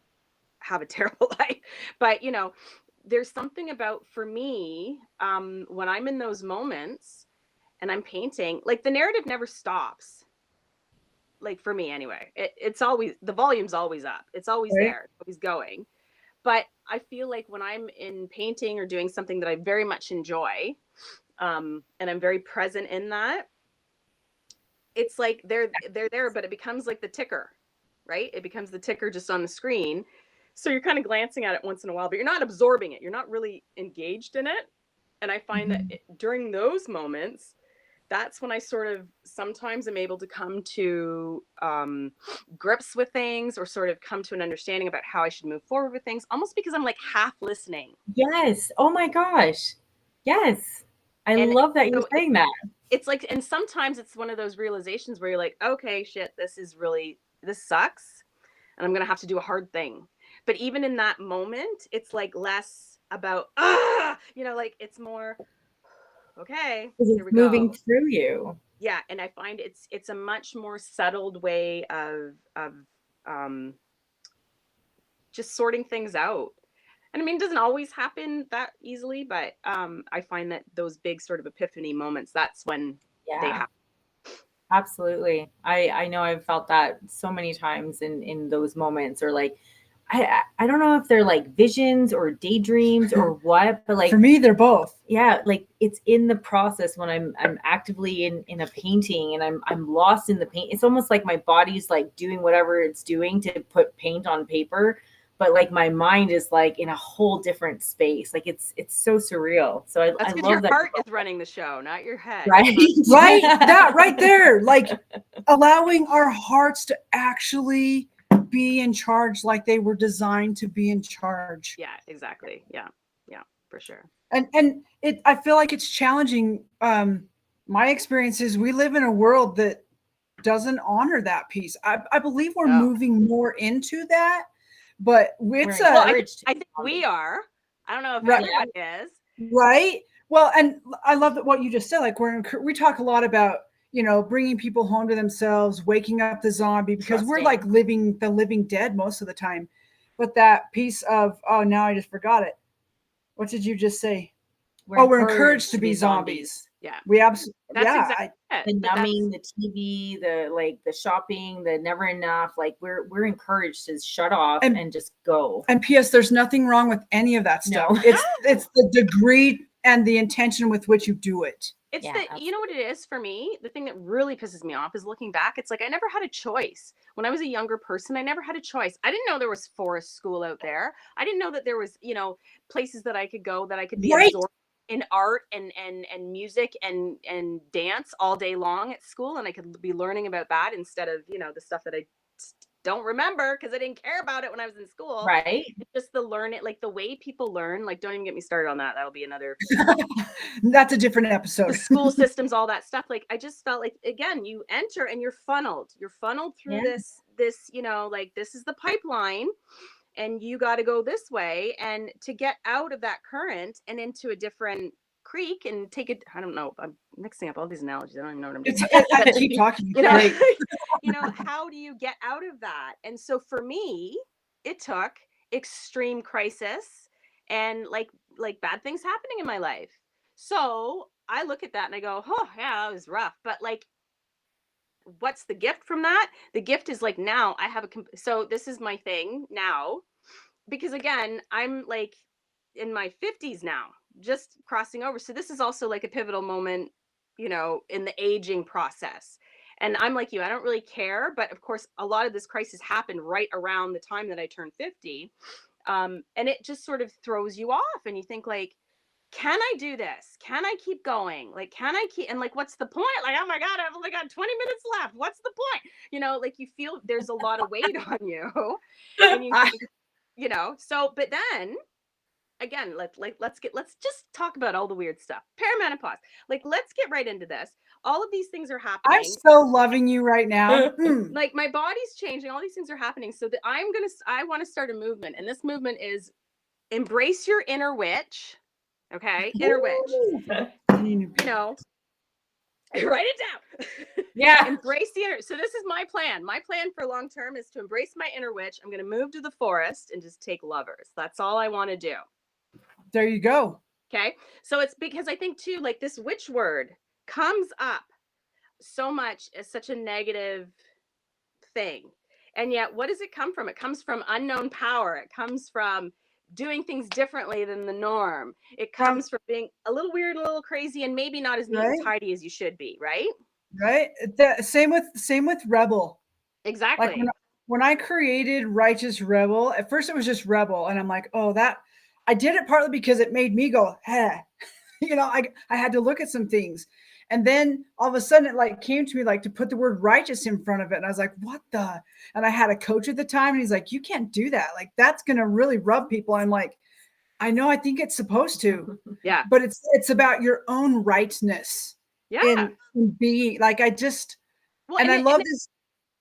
S3: have a terrible life, but you know, there's something about, for me, when I'm in those moments and I'm painting, like the narrative never stops. Like for me anyway, it's always, the volume's always up. It's always there, it's always going. But I feel like when I'm in painting or doing something that I very much enjoy, and I'm very present in that, it's like they're there, but it becomes like the ticker, right? It becomes the ticker just on the screen. So you're kind of glancing at it once in a while, but you're not absorbing it. You're not really engaged in it. And I find that during those moments, that's when I sort of sometimes am able to come to grips with things, or sort of come to an understanding about how I should move forward with things, almost because I'm like half listening.
S1: Yes. Oh my gosh. Yes. I love that you're saying that.
S3: It's like, and sometimes it's one of those realizations where you're like, okay, shit, this sucks. And I'm going to have to do a hard thing. But even in that moment, it's like less about, you know, like it's more, okay, here we
S1: moving
S3: go.
S1: through you.
S3: Yeah, and I find it's a much more settled way of just sorting things out. And I mean, it doesn't always happen that easily, but I find that those big sort of epiphany moments, that's when they happen.
S1: Absolutely. I know I've felt that so many times in those moments, or like I don't know if they're like visions or daydreams or what, but like
S2: for me, they're both.
S1: Yeah, like it's in the process when I'm actively in a painting, and I'm lost in the paint. It's almost like my body's like doing whatever it's doing to put paint on paper, but like my mind is like in a whole different space. Like it's so surreal. So I love
S3: your
S1: that.
S3: heart is running the show, not your head.
S1: Right?
S2: Right? That right there. Like allowing our hearts to actually be in charge like they were designed to be in charge.
S3: Yeah, exactly. Yeah, for sure.
S2: And I feel like it's challenging. My experience is we live in a world that doesn't honor that piece. I believe we're moving more into that, but it's
S3: I think we are. I don't know if everybody is.
S2: Right. Well, and I love that what you just said. Like we talk a lot about, bringing people home to themselves, waking up the zombie, because we're like the living dead most of the time. But that piece of, oh, now I just forgot it. What did you just say? We're encouraged to be zombies.
S3: Yeah.
S2: We absolutely.
S3: That's exactly it.
S1: The numbing, the TV, the shopping, the never enough. Like we're encouraged to shut off and just go.
S2: And P.S. There's nothing wrong with any of that stuff. No. It's the degree and the intention with which you do it.
S3: It's you know what it is for me? The thing that really pisses me off is looking back. It's like I never had a choice. When I was a younger person, I never had a choice. I didn't know there was forest school out there. I didn't know that there was, places that I could go, that I could be absorbed in art and music and dance all day long at school. And I could be learning about that instead of, the stuff that I don't remember because I didn't care about it when I was in school.
S1: Right.
S3: It's just like the way people learn, like, don't even get me started on that. That'll be another.
S2: That's a different episode.
S3: The school systems, all that stuff. Like, I just felt like, again, you enter and you're funneled through this, this is the pipeline and you got to go this way. And to get out of that current and into a different creek and take it, I don't know, I'm mixing up all these analogies. I don't even know what I'm doing.
S2: Keep talking.
S3: How do you get out of that? And so for me, it took extreme crisis and like bad things happening in my life. So I look at that and I go, oh yeah, that was rough. But like, what's the gift from that? The gift is like, now I have so this is my thing now, because again, I'm like in my 50s now, just crossing over. So this is also like a pivotal moment, in the aging process. And I'm like you, I don't really care. But of course, a lot of this crisis happened right around the time that I turned 50. And it just sort of throws you off and you think like, can I do this? Can I keep going? Like, can I keep, and like, what's the point? Like, oh my God, I've only got 20 minutes left. What's the point? Like you feel there's a lot of weight on you and you think, so, but then again, let's just talk about all the weird stuff. Perimenopause. Like, let's get right into this. All of these things are happening.
S2: I'm so loving you right now.
S3: Like my body's changing. All these things are happening. So that I want to start a movement. And this movement is embrace your inner witch. Okay. Inner witch. Write it down.
S1: Yeah.
S3: Embrace the inner. So this is my plan. My plan for long term is to embrace my inner witch. I'm going to move to the forest and just take lovers. That's all I want to do.
S2: There you go.
S3: Okay. So it's because I think too, like this witch word comes up so much as such a negative thing. And yet, what does it come from? It comes from unknown power. It comes from doing things differently than the norm. It comes from being a little weird, a little crazy, and maybe not as neat and tidy as you should be, right?
S2: Right. Same with Rebel.
S3: Exactly.
S2: Like when I created Righteous Rebel, at first it was just Rebel, and I'm like, oh, that I did it partly because it made me go, hey, I had to look at some things. And then all of a sudden it like came to me like to put the word righteous in front of it. And I was like, what the? And I had a coach at the time and he's like, you can't do that. Like, that's going to really rub people. I'm like, I know, I think it's supposed to.
S3: Yeah.
S2: But it's about your own rightness.
S3: Yeah.
S2: In being like, I love this.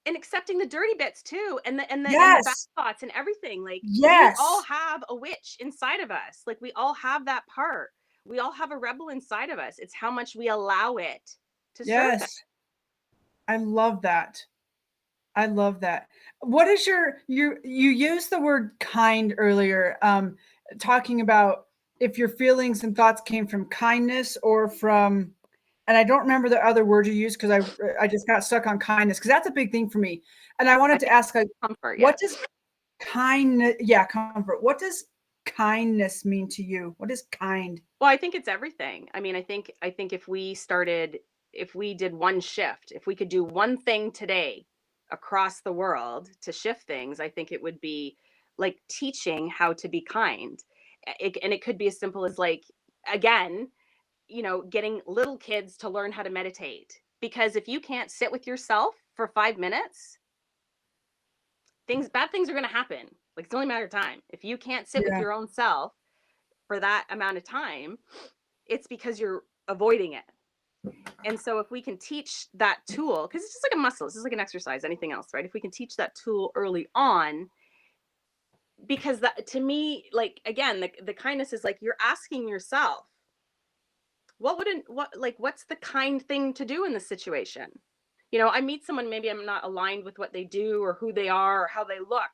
S3: And accepting the dirty bits too. And the
S2: Yes.
S3: bad thoughts and everything. Like,
S2: yes.
S3: We all have a witch inside of us. Like, we all have that part. We all have a rebel inside of us. It's how much we allow it to surface.
S2: I love that. What is you used the word kind earlier, talking about if your feelings and thoughts came from kindness or from, and I don't remember the other word you used because I just got stuck on kindness because that's a big thing for me. And I wanted to ask, like,
S3: comfort.
S2: What does kindness? Yeah, comfort. What does kindness mean to you? What is kind?
S3: Well, I think it's everything. I mean, I think if we did one shift, if we could do one thing today across the world to shift things, I think it would be like teaching how to be kind. And it could be as simple as like, again, getting little kids to learn how to meditate. Because if you can't sit with yourself for 5 minutes, bad things are going to happen. Like, it's only a matter of time. If you can't sit with
S2: Yeah.
S3: your own self for that amount of time, it's because you're avoiding it. And so if we can teach that tool, because it's just like a muscle, it's just like an exercise, anything else, right? If we can teach that tool early on, because that, to me, like, again, the kindness is like, you're asking yourself, what's the kind thing to do in this situation? You know, I meet someone, maybe I'm not aligned with what they do or who they are or how they look.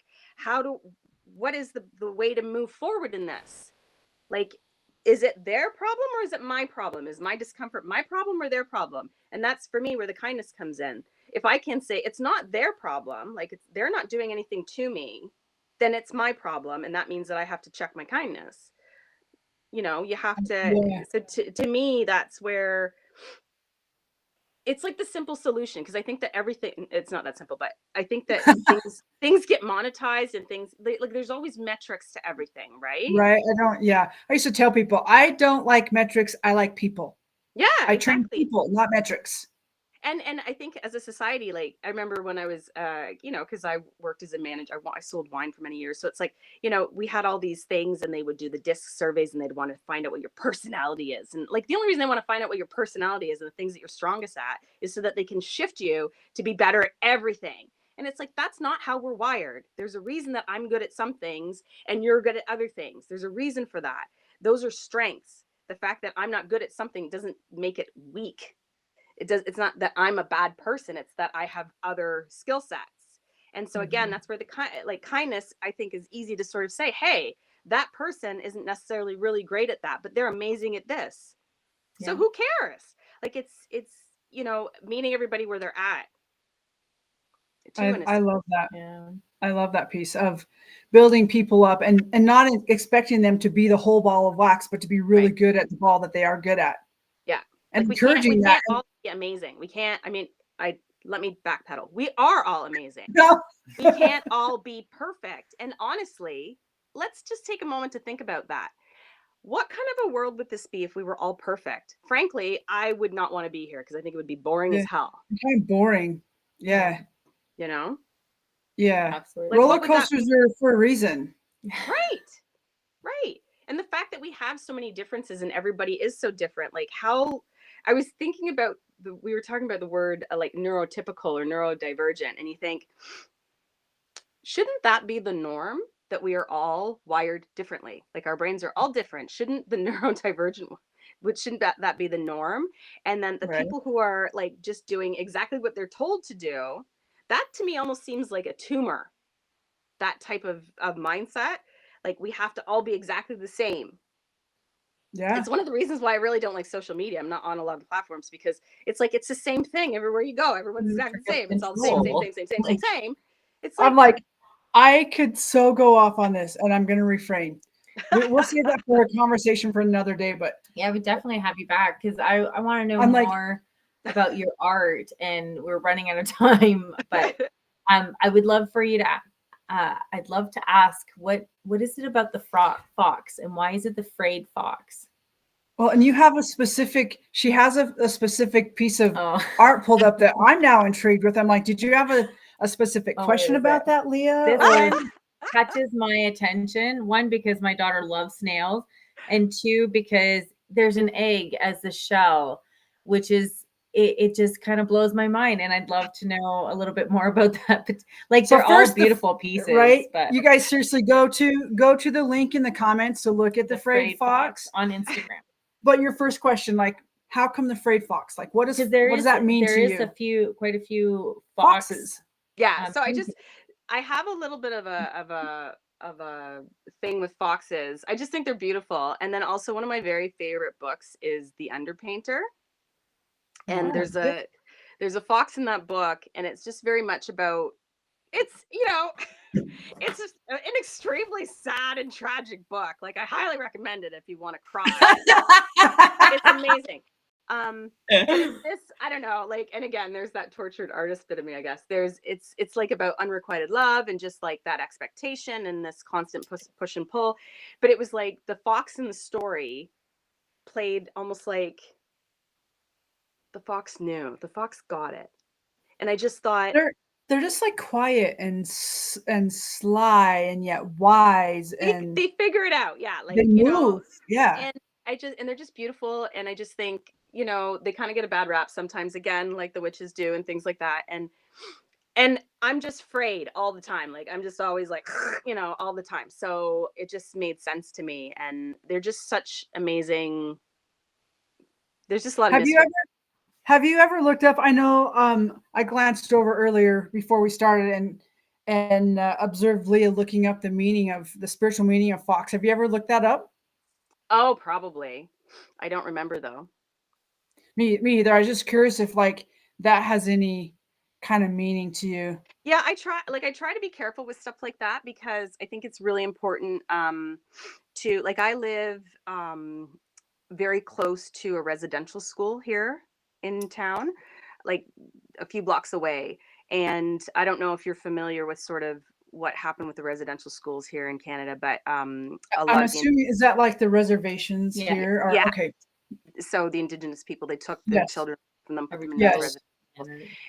S3: What is the way to move forward in this? Like, is it their problem or is it my problem? Is my discomfort my problem or their problem? And that's for me where the kindness comes in. If I can say it's not their problem, like they're not doing anything to me, then it's my problem. And that means that I have to check my kindness. You know, you have to,
S2: Yeah.
S3: so to me, that's where it's like the simple solution. Because I think that everything, it's not that simple, but I think that things get monetized and things like there's always metrics to everything, right?
S2: Right. I used to tell people, I don't like metrics. I like people.
S3: Yeah,
S2: I train
S3: exactly.
S2: people, not metrics.
S3: And I think as a society, like, I remember when I was, you know, because I worked as a manager, I sold wine for many years. So it's like, you know, we had all these things and they would do the disc surveys and they'd want to find out what your personality is. And like, the only reason they want to find out what your personality is and the things that you're strongest at is so that they can shift you to be better at everything. And it's like, that's not how we're wired. There's a reason that I'm good at some things and you're good at other things. There's a reason for that. Those are strengths. The fact that I'm not good at something doesn't make it weak. It's not that I'm a bad person, it's that I have other skill sets. And so again, that's where the kindness, I think, is easy to sort of say, hey, that person isn't necessarily really great at that, but they're amazing at this. So
S1: Yeah.
S3: who cares? Like, it's you know, meeting everybody where they're at.
S2: I love that.
S1: Yeah.
S2: I love that piece of building people up and not expecting them to be the whole ball of wax, but to be really
S3: Right.
S2: good at the ball that they are good at.
S3: Yeah.
S2: And
S3: Like,
S2: encouraging
S3: we
S2: that.
S3: can't all be amazing. We can't, I mean, let me backpedal. We are all amazing.
S2: No.
S3: We can't all be perfect. And honestly, let's just take a moment to think about that. What kind of a world would this be if we were all perfect? Frankly, I would not want to be here because I think it would be boring as hell.
S2: Kind of boring. Yeah.
S3: You know?
S2: Yeah.
S1: Absolutely.
S3: Like,
S2: Roller
S3: what would that
S2: coasters are for a reason.
S3: Right. Right. And the fact that we have so many differences and everybody is so different, like, how I was thinking about we were talking about the word like neurotypical or neurodivergent, and you think, shouldn't that be the norm, that we are all wired differently? Like, our brains are all different. Shouldn't the neurodivergent shouldn't that be the norm? And then the
S2: Right.
S3: people who are like just doing exactly what they're told to do, that to me almost seems like a tumor. That type of mindset, like, we have to all be exactly the same.
S2: Yeah.
S3: It's one of the reasons why I really don't like social media. I'm not on a lot of platforms because it's like, it's the same thing everywhere you go. Everyone's exactly the same. It's all the same. It's like,
S2: I'm like, I could so go off on this and I'm going to refrain. We'll save that for a conversation for another day, but
S1: Yeah, we definitely have you back because I want to know
S2: I'm like-
S1: more about your art, and we're running out of time. But I would love for you to. I'd love to ask what is it about the fox, and why is it the frayed fox?
S2: well, and you have she has a specific piece of
S1: Oh,
S2: art pulled up that I'm now intrigued with. I'm like, did you have a specific
S1: Oh,
S2: question
S1: what is
S2: about
S1: it?
S2: that, Leah?
S1: this
S2: Or-
S1: one catches my attention. One, because my daughter loves snails, and two, because there's an egg as the shell, which is it just kind of blows my mind, and I'd love to know a little bit more about that. But like,
S2: So
S1: they're
S2: first,
S1: all beautiful pieces,
S2: right?
S1: But
S2: You guys seriously go to the link in the comments to look at the frayed fox
S1: on Instagram.
S2: But your first question, like, how come the frayed fox? Like, what does that mean to you?
S1: There is quite a few
S2: Foxes.
S3: yeah. So
S1: pages.
S3: I have a little bit of a thing with foxes. I just think they're beautiful. And then also, one of my very favorite books is The Underpainter. And
S2: Oh,
S3: there's a fox in that book, and it's just very much about, it's, you know, it's just an extremely sad and tragic book. Like, I highly recommend it if you want to cry. It's amazing. But it's this, I don't know, like, and again, there's that tortured artist bit of me, I guess. It's like about unrequited love and just like that expectation and this constant push and pull. But it was like the fox in the story played almost like the fox got it. And I just thought,
S2: they're just like quiet and sly and yet wise, and
S3: They figure it out. Yeah.
S2: they
S3: Like,
S2: move. Yeah.
S3: and and they're just beautiful. And I just think, they kind of get a bad rap sometimes, again, like the witches do and things like that. And I'm just afraid all the time. Like, I'm just always like, all the time. So it just made sense to me. And they're just such amazing. There's just a lot of
S2: Have you
S3: mystery.
S2: ever have you ever looked up? I know I glanced over earlier before we started and observed Leah looking up the spiritual meaning of fox. Have you ever looked that up?
S3: Oh, probably. I don't remember though.
S2: Me either. I was just curious if like that has any kind of meaning to you.
S3: Yeah, I try to be careful with stuff like that because I think it's really important to, like, I live very close to a residential school here in town, like a few blocks away. And I don't know if you're familiar with sort of what happened with the residential schools here in Canada, but a
S2: I'm
S3: lot of the
S2: assuming, is that like the reservations
S1: Yeah.
S2: here? Or
S3: yeah,
S2: okay.
S3: so the Indigenous people, they took the
S2: Yes.
S3: children from them, put them in these
S2: Yes.
S3: residential.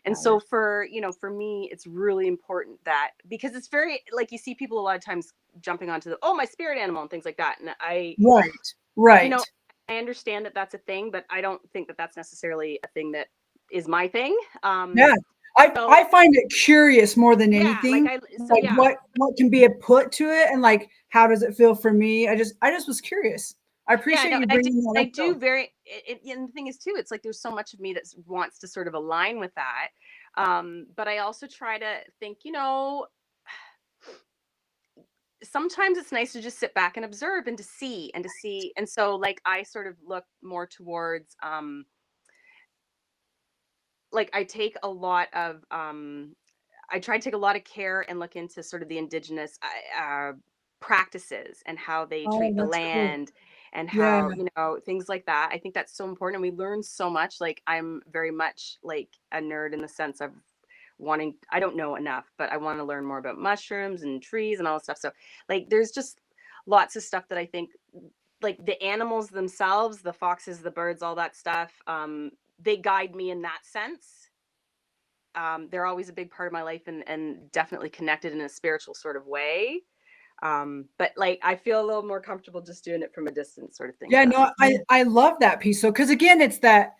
S3: And so for me, it's really important that, because it's very, like, you see people a lot of times jumping onto the, oh, my spirit animal and things like that. And
S2: Right.
S3: you know,
S2: Right.
S3: I understand that that's a thing, but I don't think that that's necessarily a thing that is my thing.
S2: Yeah. I
S3: So
S2: I find it curious more than
S3: yeah, like
S2: anything.
S3: so
S2: Like
S3: yeah,
S2: what can be put to it, and like how does it feel for me? I just was curious. I
S3: yeah,
S2: appreciate
S3: no,
S2: you
S3: and I do,
S2: bringing that
S3: I
S2: up
S3: do
S2: though.
S3: very, and the thing is too, it's like there's so much of me that wants to sort of align with that. But I also try to think, sometimes it's nice to just sit back and observe and to see. And so, like, I sort of look more towards, like, I try to take a lot of care and look into sort of the indigenous practices and how they
S2: Oh,
S3: treat the
S2: that's cool.
S3: land and
S2: Yeah.
S3: how, things like that. I think that's so important. And we learn so much. Like, I'm very much like a nerd in the sense of wanting, I don't know enough, but I want to learn more about mushrooms and trees and all this stuff. So, like, there's just lots of stuff that I think, like, the animals themselves, the foxes, the birds, all that stuff, they guide me in that sense. They're always a big part of my life, and definitely connected in a spiritual sort of way. But like, I feel a little more comfortable just doing it from a distance, sort of thing, if
S2: Yeah,
S3: that
S2: no,
S3: makes
S2: I love that piece. So, because again, it's that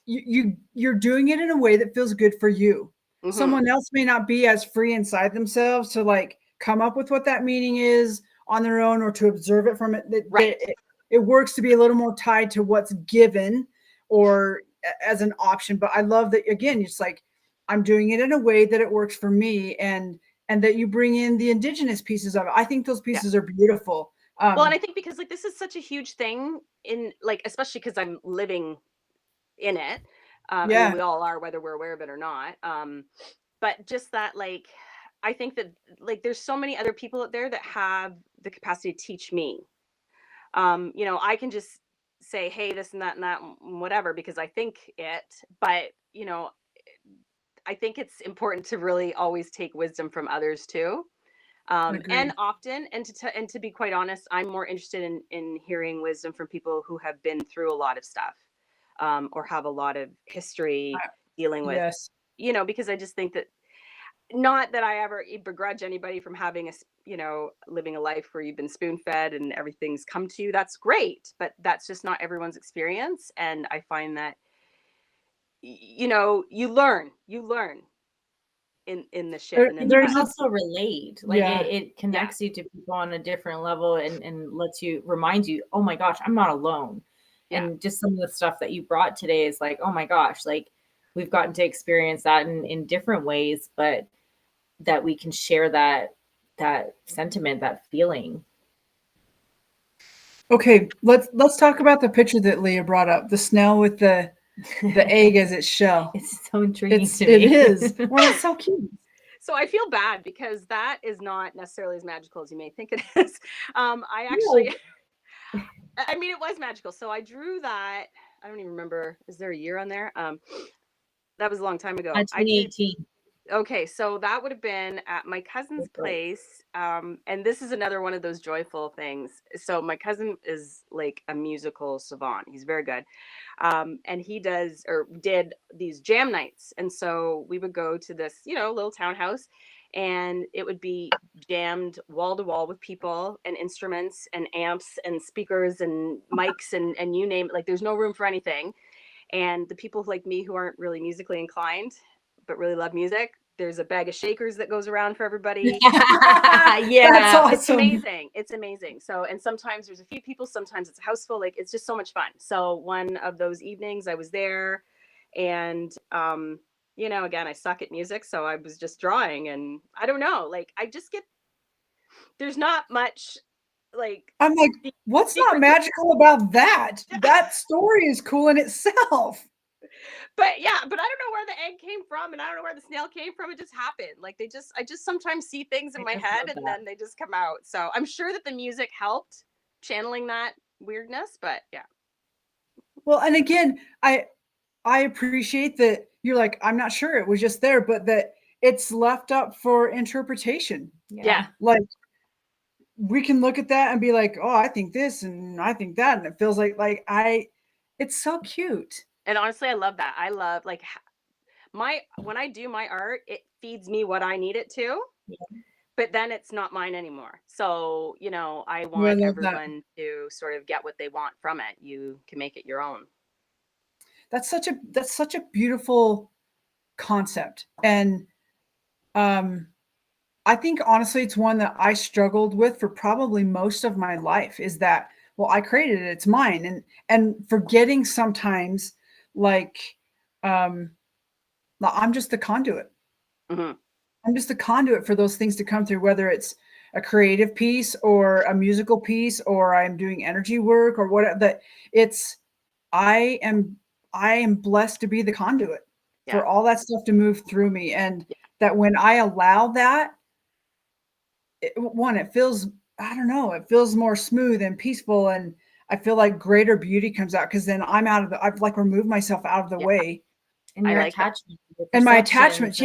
S2: you're doing it in a way that feels good for you.
S3: sense.
S2: Someone else may not be as free inside themselves to like come up with what that meaning is on their own, or to observe it from it.
S3: Right.
S2: It works to be a little more tied to what's given or as an option. But I love that again. It's like I'm doing it in a way that it works for me, and that you bring in the indigenous pieces of it. I think those
S3: Yeah.
S2: pieces are beautiful.
S3: Well, and I think because, like, this is such a huge thing in, like, especially because I'm living in it. I mean,
S2: Yeah,
S3: we all are, whether we're aware of it or not. But just that, like, I think that, like, there's so many other people out there that have the capacity to teach me. I can just say, hey, this and that, and whatever, because I think it. But I think it's important to really always take wisdom from others too. And
S2: agreed.
S3: often, and to be quite honest, I'm more interested in hearing wisdom from people who have been through a lot of stuff, or have a lot of history dealing with,
S2: Yes.
S3: because I just think that, not that I ever begrudge anybody from having living a life where you've been spoon fed and everything's come to you. That's great, but that's just not everyone's experience. And I find that, you learn in the ship
S2: There,
S3: and in the
S1: And you
S2: there's
S1: can
S2: a
S1: also relate. Like
S2: yeah.
S1: it
S3: yeah,
S1: connects you to people on a different level and lets you remind you, oh my gosh, I'm not alone.
S3: yeah.
S1: And just some of the stuff that you brought today is like, oh my gosh, like we've gotten to experience that in different ways, but that we can share that sentiment, that feeling.
S2: Okay, let's talk about the picture that Leah brought up. The snail with the egg as its shell.
S1: It's so intriguing to
S2: It
S1: me.
S2: is. Well, it's so cute.
S3: So I feel bad because that is not necessarily as magical as you may think it is. I
S2: No.
S3: actually, I mean, it was magical. So I drew that. I don't even remember. Is there a year on there? That was a long time ago. I did.
S1: 2018.
S3: Okay, so that would have been at my cousin's place. And this is another one of those joyful things. So my cousin is like a musical savant. He's very good. And he does or did these jam nights. And so we would go to this, little townhouse, and it would be jammed wall to wall with people and instruments and amps and speakers and mics and you name it. Like there's no room for anything. And the people like me who aren't really musically inclined, but really love music, there's a bag of shakers that goes around for everybody.
S1: Yeah.
S2: That's awesome.
S3: It's amazing. It's amazing. So, and sometimes there's a few people, sometimes it's a house full. Like, it's just so much fun. So one of those evenings I was there, and, again, I suck at music. So I was just drawing, and I don't know, like, there's not much like,
S2: I'm like, what's not magical about that? That story is cool in itself.
S3: but I don't know where the egg came from, and I don't know where the snail came from. It just happened. Like I just sometimes see things in my head, and then they just come out. So I'm sure that the music helped channeling that weirdness, but yeah.
S2: Well, and again, I appreciate that you're like, I'm not sure, it was just there, but that it's left up for interpretation.
S3: Yeah.
S2: Like we can look at that and be like, oh, I think this and I think that, and it feels like it's so cute.
S3: And honestly, I love that. I love like when I do my art, it feeds me what I need it to. Yeah. But then it's not mine anymore. So, I want everyone to sort of get what they want from it. You can make it your own.
S2: That's such a beautiful concept. And I think honestly, it's one that I struggled with for probably most of my life, is that, well, I created it, it's mine. And forgetting sometimes, like, I'm just the conduit.
S3: Mm-hmm.
S2: I'm just the conduit for those things to come through, whether it's a creative piece or a musical piece, or I'm doing energy work or whatever. That I am blessed to be the conduit for all that stuff to move through me. And that when I allow that, it feels, I don't know, it feels more smooth and peaceful. And I feel like greater beauty comes out, because then I've like removed myself out of the way.
S1: And your attachment.
S2: And my attachments.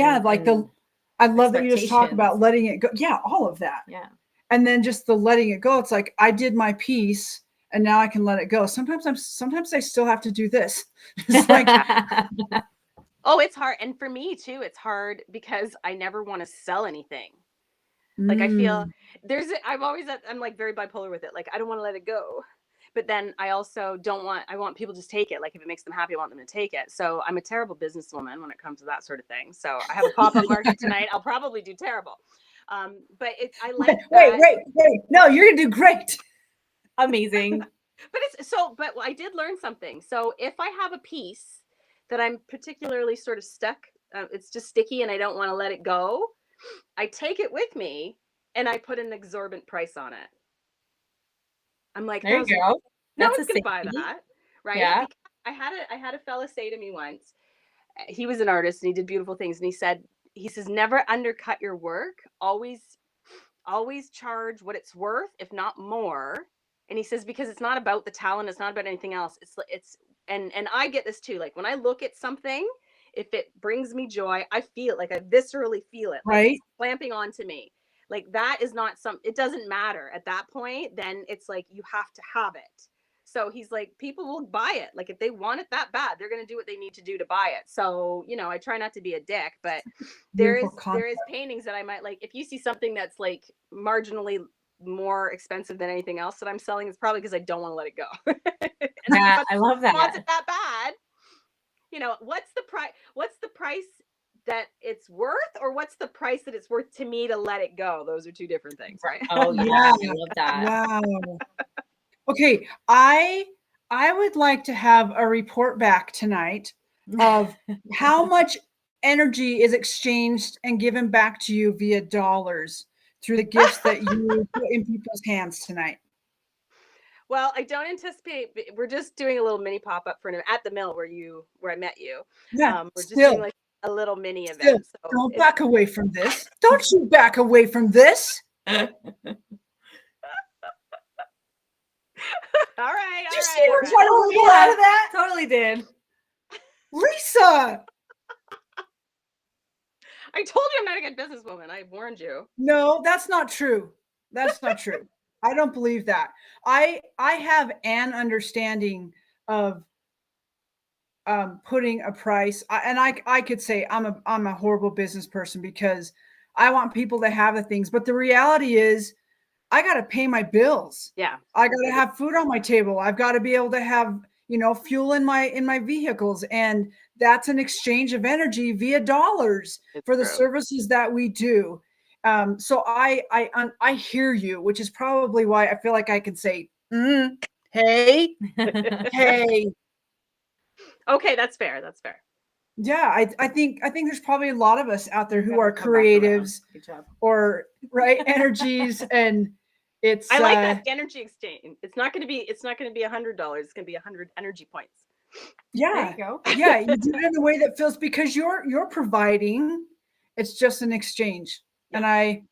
S2: I love that you just talk about letting it go. Yeah, all of that.
S1: Yeah.
S2: And then just the letting it go. It's like, I did my piece and now I can let it go. Sometimes I still have to do this. It's like,
S3: oh, it's hard. And for me too, it's hard because I never want to sell anything. Like I feel I'm like very bipolar with it. Like I don't want to let it go. But then I also I want people to just take it. Like if it makes them happy, I want them to take it. So I'm a terrible businesswoman when it comes to that sort of thing. So I have a pop-up market tonight. I'll probably do terrible. But I like
S2: wait. No, you're going to do great.
S1: Amazing.
S3: But I did learn something. So if I have a piece that I'm particularly sort of stuck, it's just sticky and I don't want to let it go, I take it with me and I put an exorbitant price on it. I'm like,
S1: there you go.
S3: No one's gonna buy that, right?
S1: Yeah.
S3: Because I had a fella say to me once, he was an artist and he did beautiful things, and he says, never undercut your work. Always charge what it's worth, if not more. And he says, because it's not about the talent, it's not about anything else. And I get this too. Like when I look at something, if it brings me joy, I feel like I viscerally feel it, like it's clamping onto me. Like that is not it doesn't matter at that point. Then it's like, you have to have it. So he's like, people will buy it. Like if they want it that bad, they're going to do what they need to do to buy it. So, I try not to be a dick, but there is paintings that I might like. If you see something that's like marginally more expensive than anything else that I'm selling, it's probably because I don't want to let it go.
S1: Yeah, I love that.
S3: Wants it that bad. What's the price that it's worth, or what's the price that it's worth to me to let it go? Those are two different things, right?
S1: Oh yeah, I love that.
S2: Wow. Okay, I would like to have a report back tonight of how much energy is exchanged and given back to you via dollars through the gifts that you put in people's hands tonight.
S3: Well, I don't anticipate. We're just doing a little mini pop-up at the mill where I met you.
S2: Yeah,
S3: we're just doing like a little mini event. So
S2: don't back away from this. Don't you back away from this.
S3: All right.
S2: Did you see her trying to wiggle out of that?
S1: Totally did.
S2: Lisa.
S3: I told you I'm not a good businesswoman. I warned you.
S2: No, that's not true. That's not true. I don't believe that. I have an understanding of putting a price, and I could say I'm a horrible business person because I want people to have the things, but the reality is I got to pay my bills.
S3: Yeah.
S2: I got to have food on my table. I've got to be able to have, fuel in my vehicles, and that's an exchange of energy via dollars
S3: It's
S2: for the
S3: true.
S2: services that we do. So I hear you, which is probably why I feel like I can say, hey, hey.
S3: Okay, that's fair. That's fair.
S2: Yeah, I think there's probably a lot of us out there who are
S1: Come back around.
S2: creatives
S1: Good job.
S2: or energies, and it's
S3: I like that energy exchange. It's not going to be $100. It's going to be 100 energy points.
S2: yeah,
S1: There you go.
S2: yeah, you do it in a way that feels, because you're providing. It's just an exchange,
S3: Yeah.
S2: and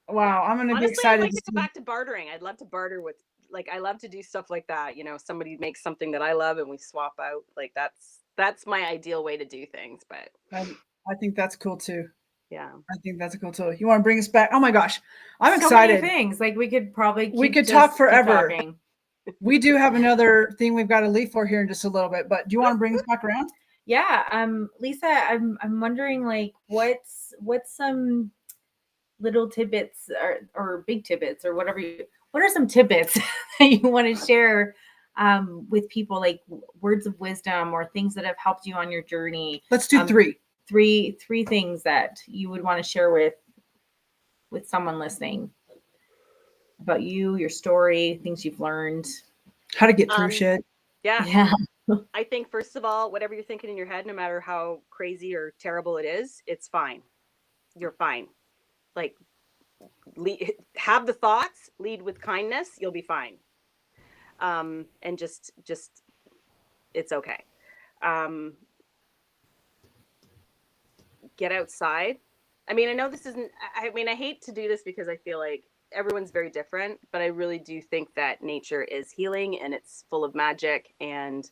S2: wow, I'm gonna be
S3: Honestly, I'd
S2: excited
S3: like
S2: to
S3: to go
S2: see.
S3: back to bartering. I'd love to barter with, like, I love to do stuff like that. Somebody makes something that I love and we swap out. Like, that's my ideal way to do things. But
S2: I think that's cool too.
S3: yeah,
S2: I think that's cool too. You want to bring us back? Oh my gosh, I'm
S1: So
S2: excited.
S1: many things. Like we could probably
S2: We
S1: keep
S2: could talk
S1: keep
S2: forever.
S1: talking.
S2: We do have another thing we've got to leave for here in just a little bit, but do you want to bring us back around?
S1: Yeah. Lisa, I'm wondering, like, what's some little tidbits or big tidbits or whatever what are some tidbits that you want to share with people, like words of wisdom or things that have helped you on your journey?
S2: Let's do
S1: three things that you would want to share with someone listening about you, your story, things you've learned.
S2: how to get through shit.
S3: yeah.
S1: Yeah.
S3: I think, first of all, whatever you're thinking in your head, no matter how crazy or terrible it is, it's fine. You're fine. Like, have the thoughts, lead with kindness, you'll be fine. And just it's okay. Get outside. I mean, I know this isn't, I hate to do this because I feel like everyone's very different, but I really do think that nature is healing and it's full of magic. And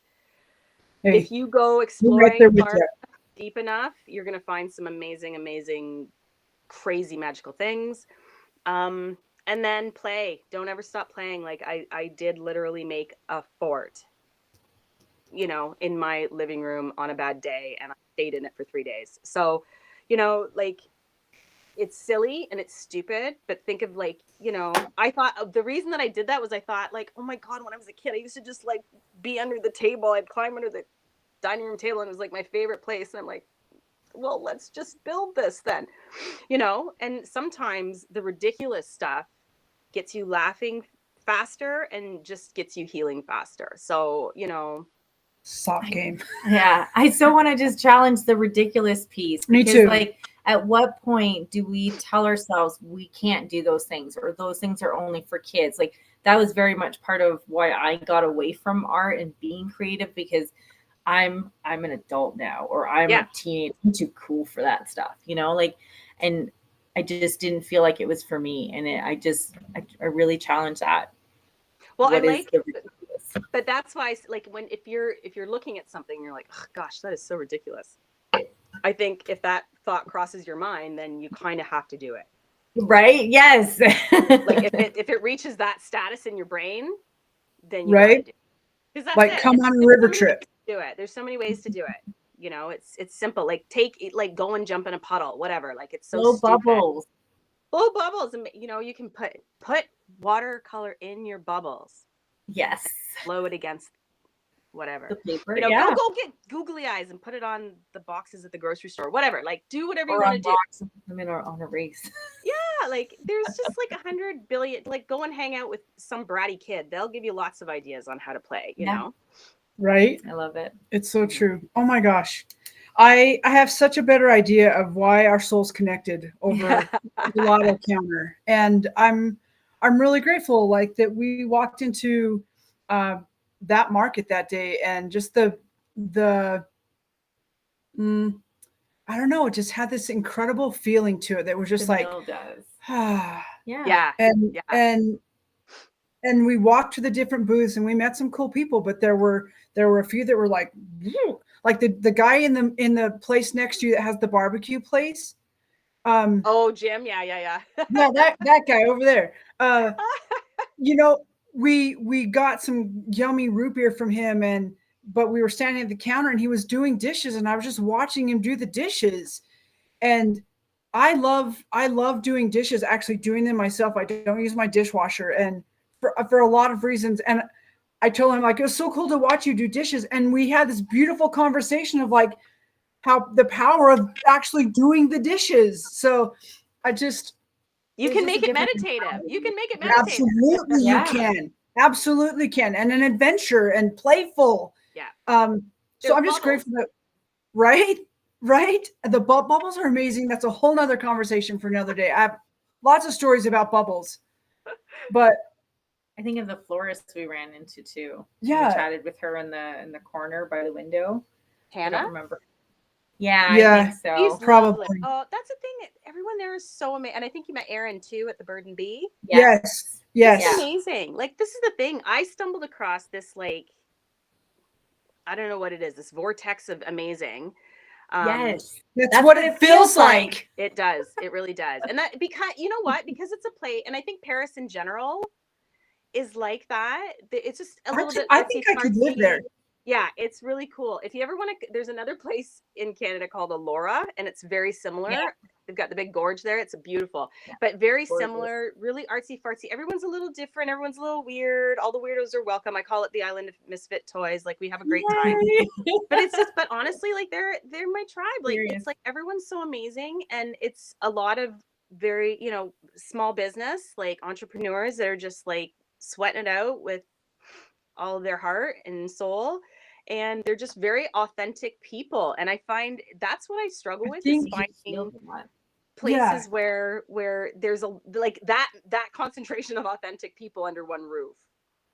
S3: if you go exploring deep enough, you're going to find some amazing, crazy magical things. And then play. Don't ever stop playing. Like, I did literally make a fort, in my living room on a bad day, and I stayed in it for 3 days. So, like, it's silly and it's stupid, but think of, like, I thought the reason that I did that was I thought, like, oh my God, when I was a kid, I used to just, like, be under the table. I'd climb under the dining room table, and it was like my favorite place. And I'm like, well, let's just build this then, and sometimes the ridiculous stuff gets you laughing faster and just gets you healing faster. So,
S2: sock game.
S1: Yeah. I so want to just challenge the ridiculous piece.
S2: Me
S1: Because,
S2: too.
S1: like, at what point do we tell ourselves we can't do those things, or those things are only for kids? Like, that was very much part of why I got away from art and being creative, because I'm an adult now, or I'm a teenager. I'm too cool for that stuff, like, and I just didn't feel like it was for me. And I really challenge that.
S3: Well, but that's why, like, if you're looking at something, you're like, oh, gosh, that is so ridiculous. I think if that thought crosses your mind, then you kind of have to do it.
S1: Right? Yes.
S3: Like, if it reaches that status in your brain, then you gotta do it. 'Cause that's
S2: like, come on a river trip.
S3: Do it. There's so many ways to do it. It's simple. Like, go and jump in a puddle, whatever. Like, it's so stupid. Blow bubbles, and you can put watercolor in your bubbles.
S1: Yes.
S3: Blow it against whatever.
S1: The paper.
S3: Go get googly eyes and put it on the boxes at the grocery store. Whatever. Like, do whatever you want to do.
S1: Them on a race.
S3: Yeah, like, there's just like 100 billion. Like, go and hang out with some bratty kid. They'll give you lots of ideas on how to play. You know.
S2: Right.
S1: I love it.
S2: It's so true. Oh my gosh. I have such a better idea of why our souls connected over the gelato counter. And I'm really grateful, like, that we walked into that market that day, and just the I don't know, it just had this incredible feeling to it that was just
S1: the
S2: like,
S1: does.
S3: Yeah.
S2: And we walked to the different booths and we met some cool people, but there were a few that were like the guy in the place next to you that has the barbecue place.
S3: Oh, Jim. Yeah.
S2: Yeah, that guy over there. You know, we got some yummy root beer from him, but we were standing at the counter and he was doing dishes, and I was just watching him do the dishes. And I love doing dishes, actually doing them myself. I don't use my dishwasher, and for a lot of reasons. And I told him, like, it was so cool to watch you do dishes. And we had this beautiful conversation of like how the power of actually doing the dishes. So I just
S3: You
S1: There's
S3: can
S1: just a
S3: make it
S1: different
S3: meditative.
S1: mentality.
S3: You can make it meditative.
S2: absolutely
S1: Yeah.
S2: you can. Absolutely can. And an adventure and playful.
S3: Yeah.
S2: So
S3: There's
S2: I'm just
S3: bubbles.
S2: grateful that right. The bubbles are amazing. That's a whole nother conversation for another day. I have lots of stories about bubbles, but
S1: I think of the florist we ran into too.
S2: yeah.
S1: We chatted with her in the corner by the window. I
S3: Hannah?
S1: don't remember. Yeah,
S2: Yeah.
S1: I think so.
S3: She's
S2: Probably.
S3: lovely. Oh, that's the thing. Everyone there is so amazing. And I think you met Erin too at the Bird and Bee.
S2: Yes.
S3: It's
S1: Yeah.
S3: amazing. Like, this is the thing. I stumbled across this, like, I don't know what it is, this vortex of amazing.
S1: Yes.
S2: That's what it feels like.
S3: It does. It really does. And that, because, you know what? Because it's a play, and I think Paris in general is like that. It's just a little bit
S2: I think I could live there.
S3: Yeah, it's really cool. If you ever want to, there's another place in Canada called Elora, and it's very similar.
S1: Yeah.
S3: They've got the big gorge there. It's beautiful, but very
S1: Gorgeous.
S3: similar, really artsy fartsy. Everyone's a little different. Everyone's a little weird. All the weirdos are welcome. I call it the island of misfit toys. Like, we have a great time. But it's just, but honestly, like, they're my tribe. Like, it's like everyone's so amazing, and it's a lot of very, you know, small business, like entrepreneurs that are just like sweating it out with all of their heart and soul, and they're just very authentic people. And I find that's what I struggle with, is finding places where there's a, like, that concentration of authentic people under one roof.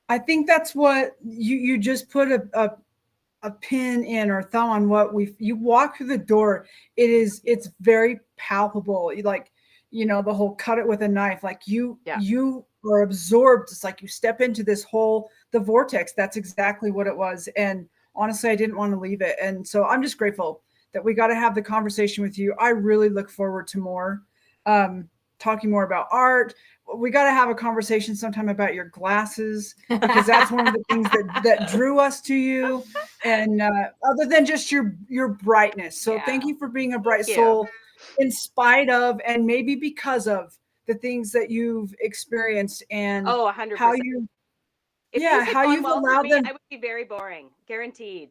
S2: I think that's what you just put a pin in or thumb on what you walk through the door. It's very palpable. Like, you know, the whole cut it with a knife, like you are absorbed. It's like you step into this the vortex. That's exactly what it was. And honestly, I didn't want to leave it. And so I'm just grateful that we got to have the conversation with you. I really look forward to more, talking more about art. We got to have a conversation sometime about your glasses, because that's one of the things that drew us to you. And other than just your brightness. So thank you for being a bright soul, in spite of, and maybe because of, the things that you've experienced, and
S3: 100%.
S2: how you,
S3: how
S2: you've allowed them.
S3: I would be very boring, guaranteed.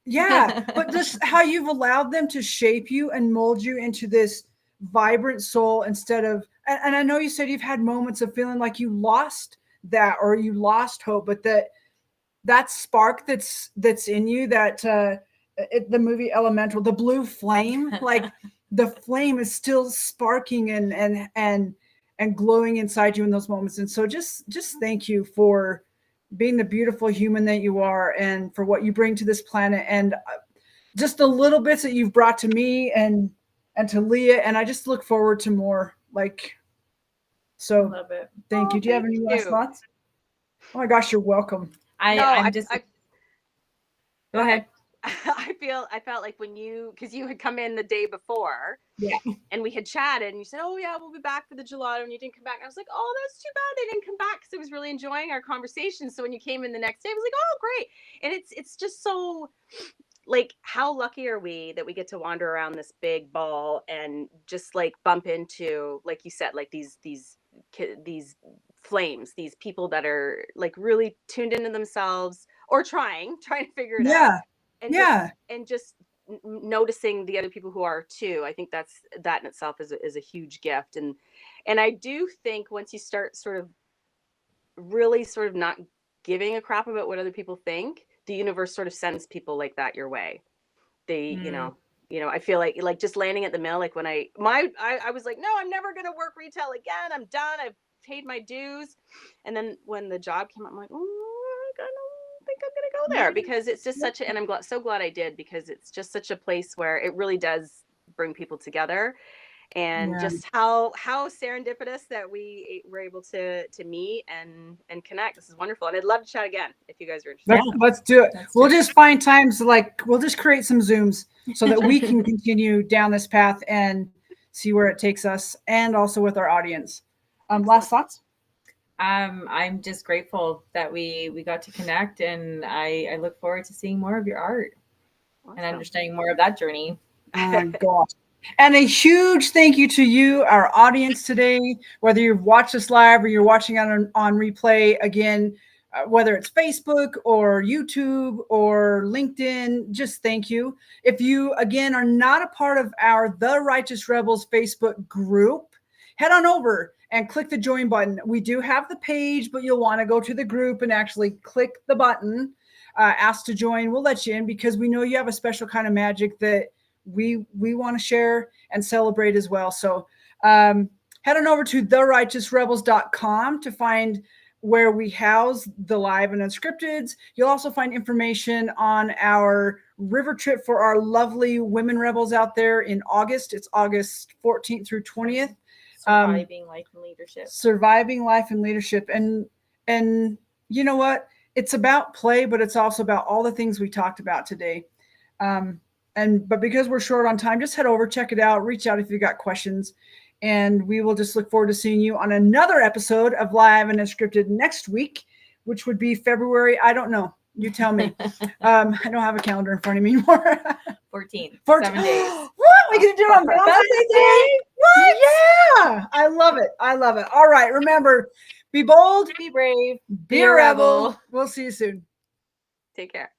S2: Yeah, but just how you've allowed them to shape you and mold you into this vibrant soul, instead of, and I know you said you've had moments of feeling like you lost that, or you lost hope, but that spark that's in you, that the movie Elemental, the blue flame, like the flame is still sparking and glowing inside you in those moments. And so just thank you for being the beautiful human that you are, and for what you bring to this planet, and just the little bits that you've brought to me and to Leah. And I just look forward to more. Like, so
S1: love it.
S2: Thank you. Do you have any last thoughts? Oh my gosh, you're welcome.
S1: Go ahead.
S3: I felt like when because you had come in the day before, and we had chatted, and you said, oh yeah, we'll be back for the gelato, and you didn't come back. And I was like, oh, that's too bad they didn't come back, because I was really enjoying our conversation. So when you came in the next day, I was like, oh, great. And it's just so, like, how lucky are we that we get to wander around this big ball and just, like, bump into, like you said, like these flames, these people that are, like, really tuned into themselves, or trying to figure it out. And just noticing the other people who are too. I think that in itself is a huge gift. And I do think once you start sort of really sort of not giving a crap about what other people think, the universe sort of sends people like that your way. They, you know, I feel like just landing at the mill, like when I was like, no, I'm never going to work retail again. I'm done. I've paid my dues. And then when the job came up, I'm like, oh, I don't think I'm going to go there, because it's just such a, and I'm so glad I did, because it's just such a place where it really does bring people together. And just how serendipitous that we were able to meet and connect. This is wonderful. And I'd love to chat again if you guys are interested.
S2: Let's do it. We'll just find times, like, we'll just create some Zooms so that we can continue down this path and see where it takes us, and also with our audience. Last thoughts?
S1: I'm just grateful that we got to connect, and I look forward to seeing more of your art and understanding more of that journey.
S2: Gosh. And a huge thank you to you, our audience today, whether you've watched us live or you're watching on replay. Again, whether it's Facebook or YouTube or LinkedIn, just thank you. If you, again, are not a part of our The Righteous Rebels Facebook group, head on over and click the join button. We do have the page, but you'll want to go to the group and actually click the button, ask to join. We'll let you in because we know you have a special kind of magic that we want to share and celebrate as well. So head on over to therighteousrebels.com to find where we house the live and unscripteds. You'll also find information on our river trip for our lovely women rebels out there in August. It's August 14th through 20th.
S1: Surviving life and leadership.
S2: Surviving life and leadership. And you know what? It's about play, but it's also about all the things we talked about today. But because we're short on time, just head over, check it out, reach out if you got questions, and we will just look forward to seeing you on another episode of Live and Unscripted next week, which would be February. I don't know. You tell me. I don't have a calendar in front of me anymore.
S1: 14.
S2: 14
S1: 7 days.
S2: What? We can do it on Valentine's Day? What? Yeah. I love it. I love it. All right. Remember, be bold,
S1: Be brave.
S2: be a rebel. We'll see you soon.
S3: Take care.